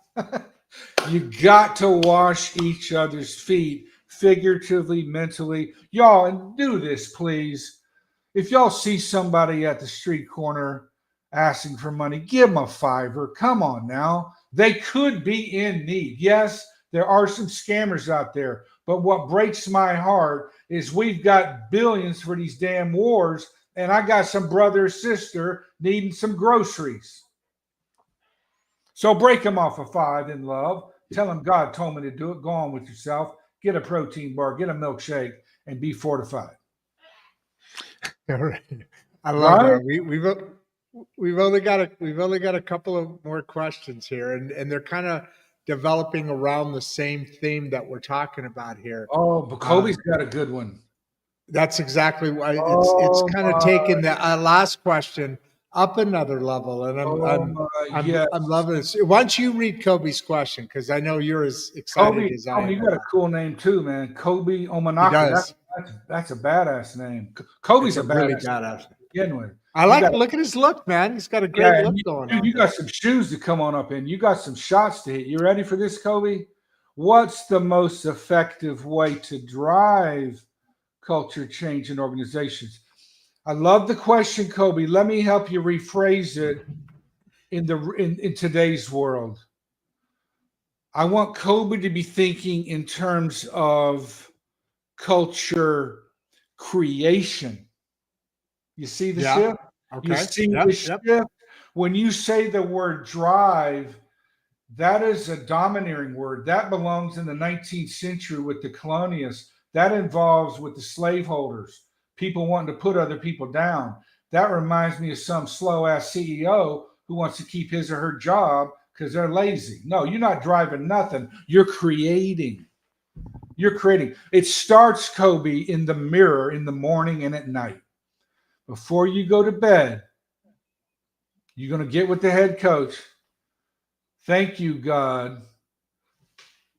You got to wash each other's feet, figuratively, mentally. Y'all, and do this, please. If y'all see somebody at the street corner asking for money, give them a $5. Come on now. They could be in need. Yes, there are some scammers out there. But what breaks my heart is we've got billions for these damn wars, and I got some brother or sister needing some groceries. So break them off a 5 in love. Tell them God told me to do it. Go on with yourself. Get a protein bar, get a milkshake, and be fortified. I love Right? that. We've only got a couple of more questions here, and they're kind of developing around the same theme that we're talking about here. Oh, but Kobe's got a good one. That's exactly why it's Oh kind of my, taking the last question up another level, and oh my, yes. I'm loving this. Why don't you read Kobe's question, because I know you're as excited Kobe, as I am. you got a cool name too, man. Kobe He Omanaka. does. That's a badass name. It's Kobe's a a really badass name badass. to begin with. I You like got, look at his look, man. He's got a great yeah, look going on. you got some shoes to come on up in. You got some shots to hit. You ready for this, Kobe? What's the most effective way to drive culture change in organizations? I love the question, Kobe. Let me help you rephrase it in today's world. I want Kobe to be thinking in terms of culture creation. You see the Yeah. shift? You Okay. see Yep. the shift? When you say the word drive, that is a domineering word. That belongs in the 19th century with the colonialists. That involves with the slaveholders, people wanting to put other people down. That reminds me of some slow ass CEO who wants to keep his or her job because they're lazy. No, you're not driving nothing. You're creating. You're creating. It starts, Kobe, in the mirror in the morning and at night. Before you go to bed, you're going to get with the head coach. Thank you, God,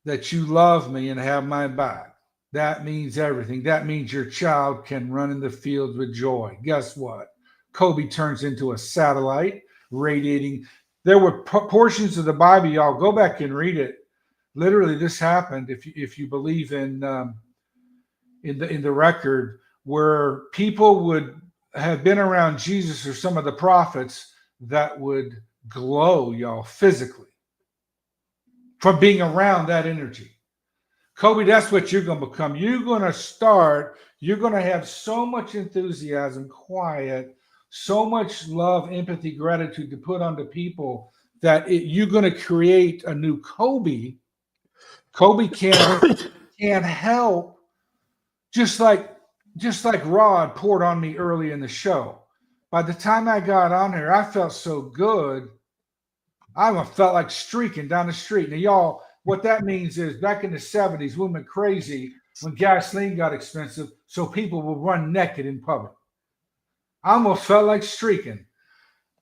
that you love me and have my back. That means everything. That means your child can run in the field with joy. Guess what? Kobe turns into a satellite radiating. There were portions of the Bible, y'all go back and read it. Literally, this happened. If you believe in the record, where people would have been around Jesus or some of the prophets that would glow, y'all, physically from being around that energy. Kobe, that's what you're going to become. You're going to have so much enthusiasm, quiet, so much love, empathy, gratitude to put onto people that you're going to create a new Kobe. Kobe can't can't help, just like Rod poured on me early in the show. By the time I got on here, I felt so good. I felt like streaking down the street. Now, y'all, what that means is back in the 70s, we went crazy when gasoline got expensive, so people would run naked in public. I almost felt like streaking.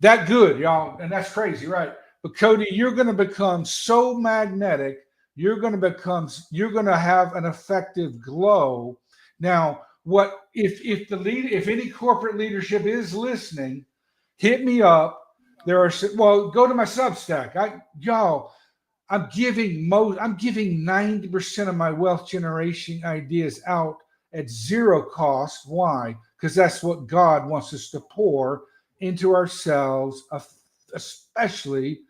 That good, y'all, and that's crazy, right? But Cody, you're going to become so magnetic. You're going to have an effective glow. Now, what if any corporate leadership is listening, hit me up. Go to my Substack. I'm giving 90% of my wealth generation ideas out at zero cost. Why? Because that's what God wants us to pour into ourselves, especially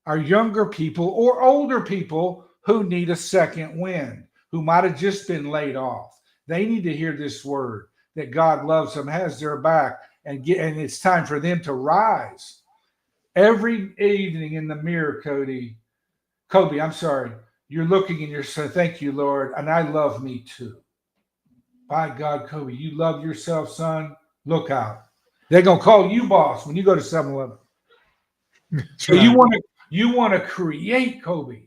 our younger people or older people who need a second wind, who might have just been laid off. They need to hear this word that God loves them, has their back, and it's time for them to rise. Every evening in the mirror, Kobe, I'm sorry, you're looking and you're saying, thank you, Lord, and I love me too. By God, Kobe, you love yourself, son. Look out. They're going to call you boss when you go to 7-Eleven. So you want to create, Kobe.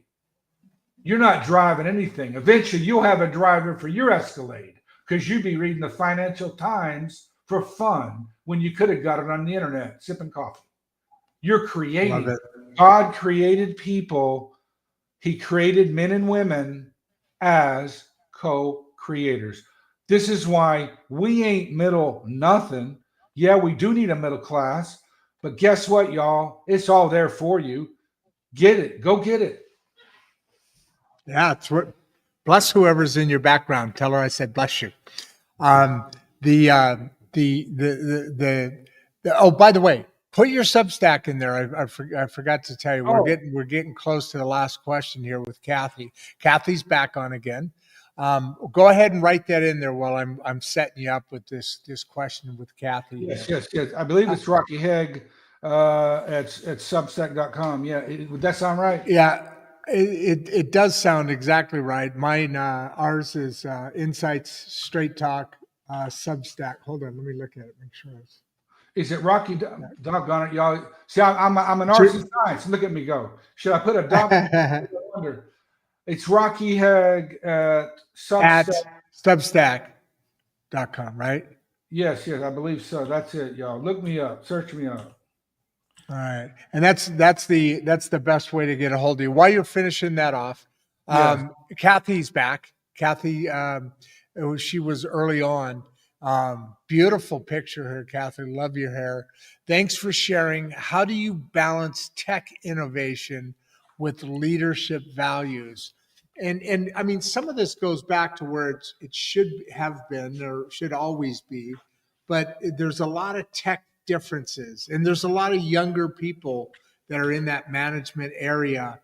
You're not driving anything. Eventually, you'll have a driver for your Escalade because you'd be reading the Financial Times for fun when you could have got it on the internet, sipping coffee. You're creating. God created people. He created men and women as co-creators. This is why we ain't middle nothing. Yeah, we do need a middle class, but guess what, y'all? It's all there for you. Get it. Go get it. Yeah, bless whoever's in your background. Tell her I said bless you. Oh, by the way, put your Substack in there. I forgot to tell you. We're getting close to the last question here with Kathy. Kathy's back on again. Go ahead and write that in there while I'm setting you up with this question with Kathy. Yes. I believe it's Rocky Haag at Substack.com. Yeah, would that sound right? Yeah. It does sound exactly right. Mine, ours is Insights Straight Talk Substack. Hold on, let me look at it. Make sure it's. Is it Rocky? Doggone it, y'all. See, I'm an arts and science. Look at me go. Should I put a dot under? It's Rocky Haag at Substack.com, right? Yes, I believe so. That's it, y'all. Look me up. Search me up. All right, and that's the best way to get a hold of you. While you're finishing that off, Kathy's back. Kathy, she was early on. Beautiful picture here, Kathy. Love your hair. Thanks for sharing. How do you balance tech innovation with leadership values? And I mean, some of this goes back to where it should have been or should always be, but there's a lot of tech differences, and there's a lot of younger people that are in that management area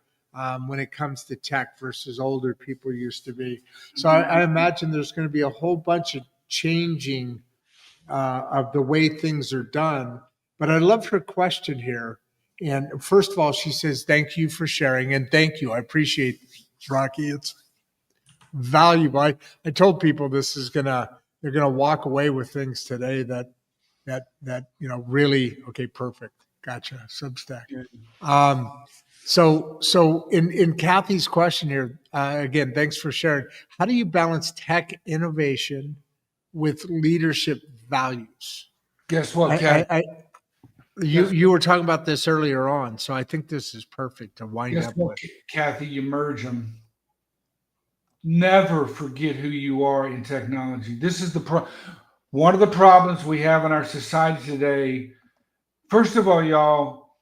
when it comes to tech versus older people used to be. So I imagine there's going to be a whole bunch of changing of the way things are done. But I love her question here. And first of all, she says, thank you for sharing. And thank you. I appreciate it, Rocky. It's valuable. I told people they're gonna walk away with things today that really, okay, perfect. Gotcha. Substack. So in Kathy's question here, again, thanks for sharing. How do you balance tech innovation with leadership values? Guess what, Kathy? You were talking about this earlier on, so I think this is perfect to wind up with. Kathy, you merge them. Never forget who you are in technology. This is one of the problems we have in our society today. First of all, y'all,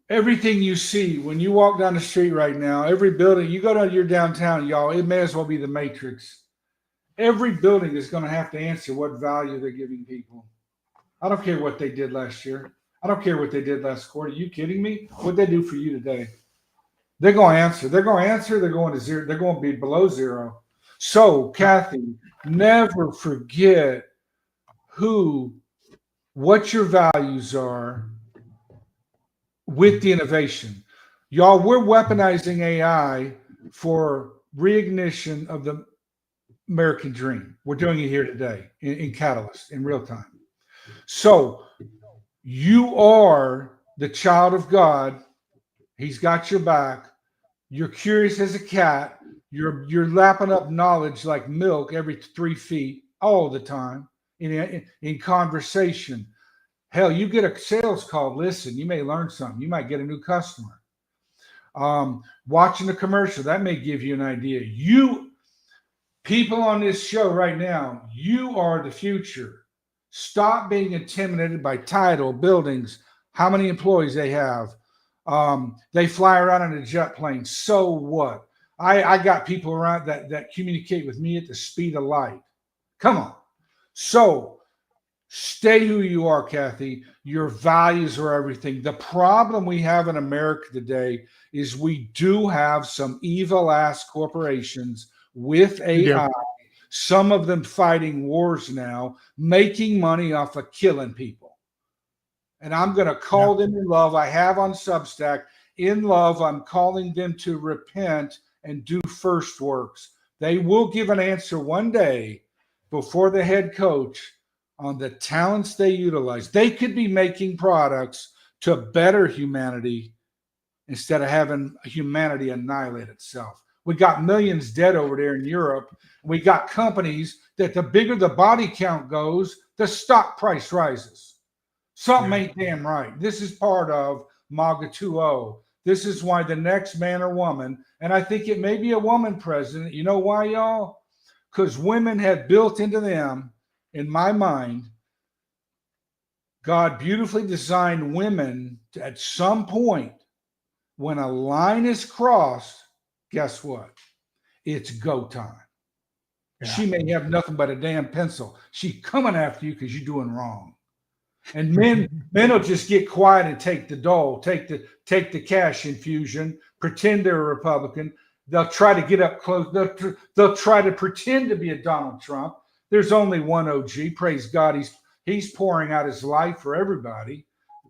everything you see when you walk down the street right now, every building, you go to your downtown, y'all, it may as well be the Matrix. Every building is going to have to answer what value they're giving people. I don't care what they did last year. I don't care what they did last quarter. Are you kidding me? What'd they do for you today? They're going to answer. They're going to answer. They're going to zero. They're going to be below zero. So, Kathy, never forget what your values are with the innovation. Y'all, we're weaponizing AI for reignition of the American dream. We're doing it here today in Catalyst in real time. So you are the child of God. He's got your back. You're curious as a cat. You're lapping up knowledge like milk every 3 feet all the time in conversation. Hell, you get a sales call. Listen, you may learn something. You might get a new customer. Watching the commercial, that may give you an idea. You people on this show right now, you are the future. Stop being intimidated by title, buildings, how many employees they have. They fly around in a jet plane. So what? I got people around that communicate with me at the speed of light. Come on. So stay who you are, Kathy. Your values are everything. The problem we have in America today is we do have some evil ass corporations with AI, some of them fighting wars now, making money off of killing people. And I'm going to call them in love. I have on Substack. In love, I'm calling them to repent and do first works. They will give an answer one day before the head coach on the talents they utilize. They could be making products to better humanity instead of having humanity annihilate itself. We got millions dead over there in Europe. We got companies that the bigger the body count goes, the stock price rises. Something ain't damn right. This is part of MAGA 2.0. This is why the next man or woman, and I think it may be a woman president. You know why, y'all? Because women have built into them, in my mind, God beautifully designed women to, at some point, when a line is crossed, guess what? It's go time. Yeah. She may have nothing but a damn pencil. She's coming after you because you're doing wrong. And men will just get quiet and take the dole, take the cash infusion, pretend they're a Republican. They'll try to get up close. They'll try to pretend to be a Donald Trump. There's only one OG. Praise God, he's pouring out his life for everybody,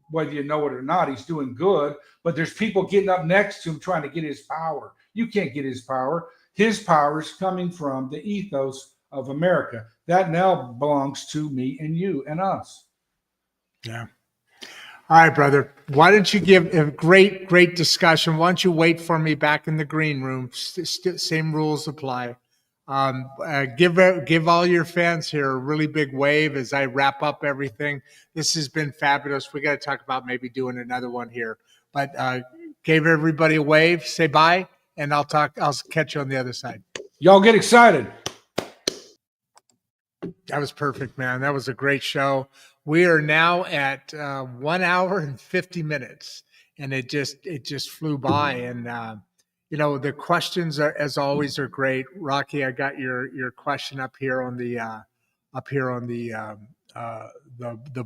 whether you know it or not. He's doing good. But there's people getting up next to him trying to get his power. You can't get his power. His power is coming from the ethos of America. That now belongs to me and you and us. Yeah. All right, brother. Why don't you give a great discussion? Why don't you wait for me back in the green room? Same rules apply. Give all your fans here a really big wave as I wrap up everything. This has been fabulous. We got to talk about maybe doing another one here. But give everybody a wave. Say bye, and I'll catch you on the other side. Y'all get excited. That was perfect, man. That was a great show. We are now at 1 hour and 50 minutes, and it just flew by. And the questions are, as always, are great. Rocky, I got your question up here on the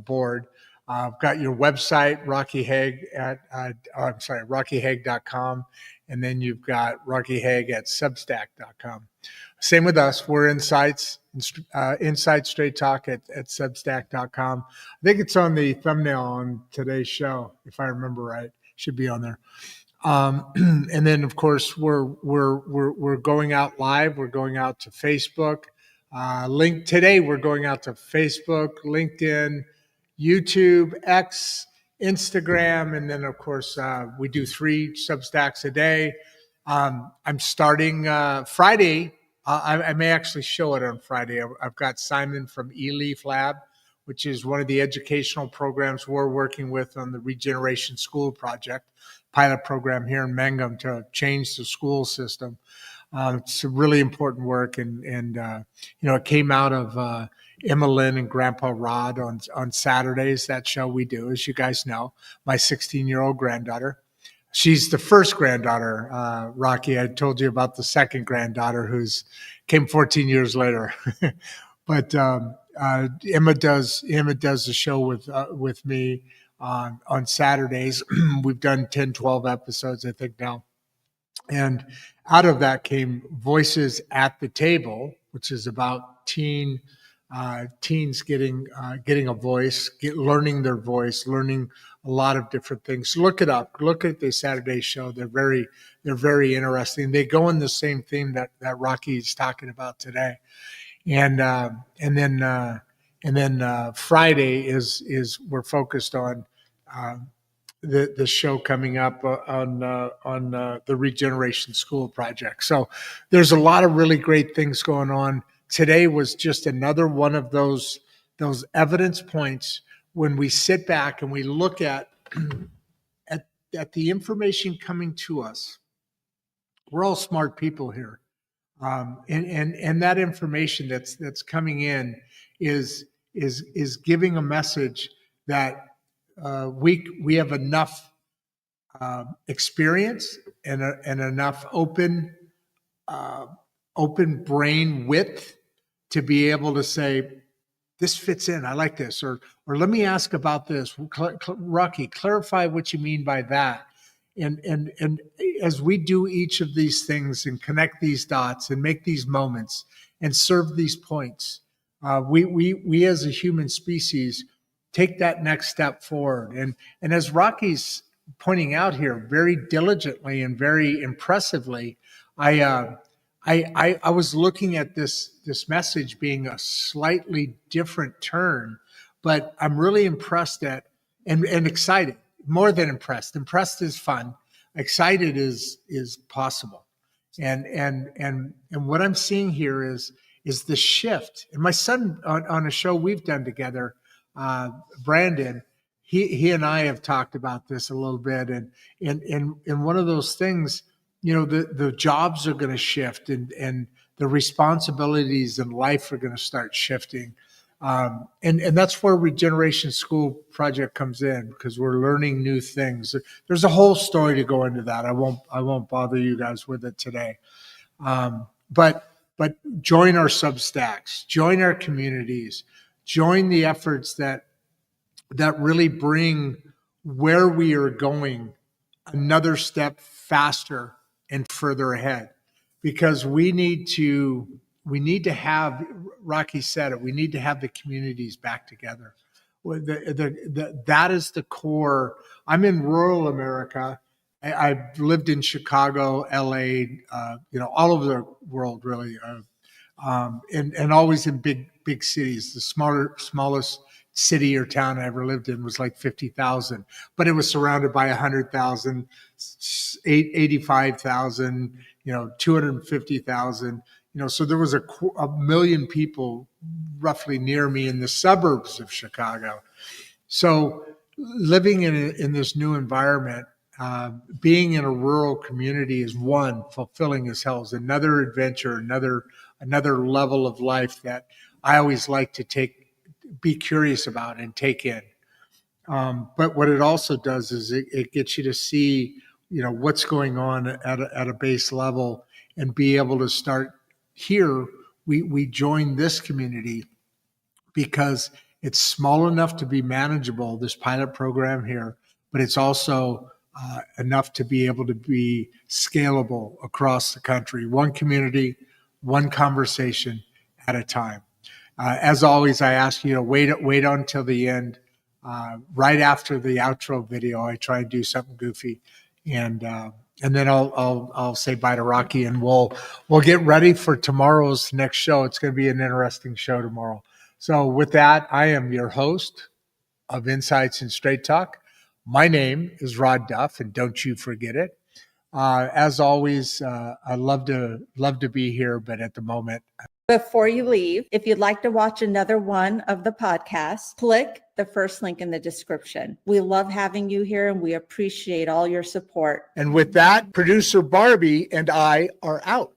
board. I've got your website, Rocky Haag rockyhaag.com, and then you've got Rocky Haag at substack.com. Same with us. We're Insight Straight Talk at substack.com. I think it's on the thumbnail on today's show, if I remember right. Should be on there. And then, of course, we're going out live. We're going out to Facebook. Today, we're going out to Facebook, LinkedIn, YouTube, X, Instagram, and then, of course, we do 3 Substacks a day. I'm starting Friday. I may actually show it on Friday. I've got Simon from eLeaf Lab, which is one of the educational programs we're working with on the Regeneration School Project, pilot program here in Mangum to change the school system. It's a really important work, and it came out of Emma Lynn and Grandpa Rod on Saturdays. That show we do, as you guys know, my 16-year-old granddaughter. She's the first granddaughter, Rocky. I told you about the second granddaughter who's came 14 years later. But Emma does the show with me on Saturdays. We've done 10, 12 episodes, I think now. And out of that came Voices at the Table, which is about teen teens getting a voice, learning their voice, learning a lot of different things. Look it up. Look at the Saturday show. They're very interesting. They go in the same theme that Rocky's talking about today. And then Friday is we're focused on the show coming up on the Regeneration School project. So there's a lot of really great things going on. Today was just another one of those evidence points when we sit back and we look at the information coming to us. We're all smart people here. And that information that's coming in is giving a message that we have enough experience and enough open brain width to be able to say, this fits in. I like this, or let me ask about this. Rocky, clarify what you mean by that. And as we do each of these things and connect these dots and make these moments and serve these points, we as a human species take that next step forward. And as Rocky's pointing out here, very diligently and very impressively, I was looking at this message being a slightly different turn, but I'm really impressed at and excited. More than impressed. Impressed is fun. Excited is possible. And what I'm seeing here is the shift. And my son on a show we've done together, Brandon, he and I have talked about this a little bit. And one of those things, the jobs are going to shift and the responsibilities in life are going to start shifting. And that's where Regeneration School Project comes in, because we're learning new things. There's a whole story to go into that. I won't bother you guys with it today. But join our Substacks, join our communities, join the efforts that really bring where we are going another step faster and further ahead, because we need to have, Rocky said it, we need to have the communities back together. That is the core. I'm in rural America. I've lived in Chicago, LA, all over the world, really, and always in big cities. The smallest city or town I ever lived in was like 50,000, but it was surrounded by 100,000, 85,000, 250,000. So there was a million people roughly near me in the suburbs of Chicago. So living in this new environment, being in a rural community is one, fulfilling as hell, is another adventure, another level of life that I always like to be curious about and take in. But what it also does is it gets you to see, what's going on at a base level and be able to start here. We join this community because it's small enough to be manageable, this pilot program here, but it's also enough to be able to be scalable across the country. One community, one conversation at a time. As always, I ask you to wait until the end. Right after the outro video, I try and do something goofy, and then I'll say bye to Rocky, and we'll get ready for tomorrow's next show. It's going to be an interesting show tomorrow. So with that, I am your host of Insights and Straight Talk. My name is Rod Duff, and don't you forget it. As always, I love to be here, but at the moment. Before you leave, if you'd like to watch another one of the podcasts, click the first link in the description. We love having you here, and we appreciate all your support. And with that, producer Barbie and I are out.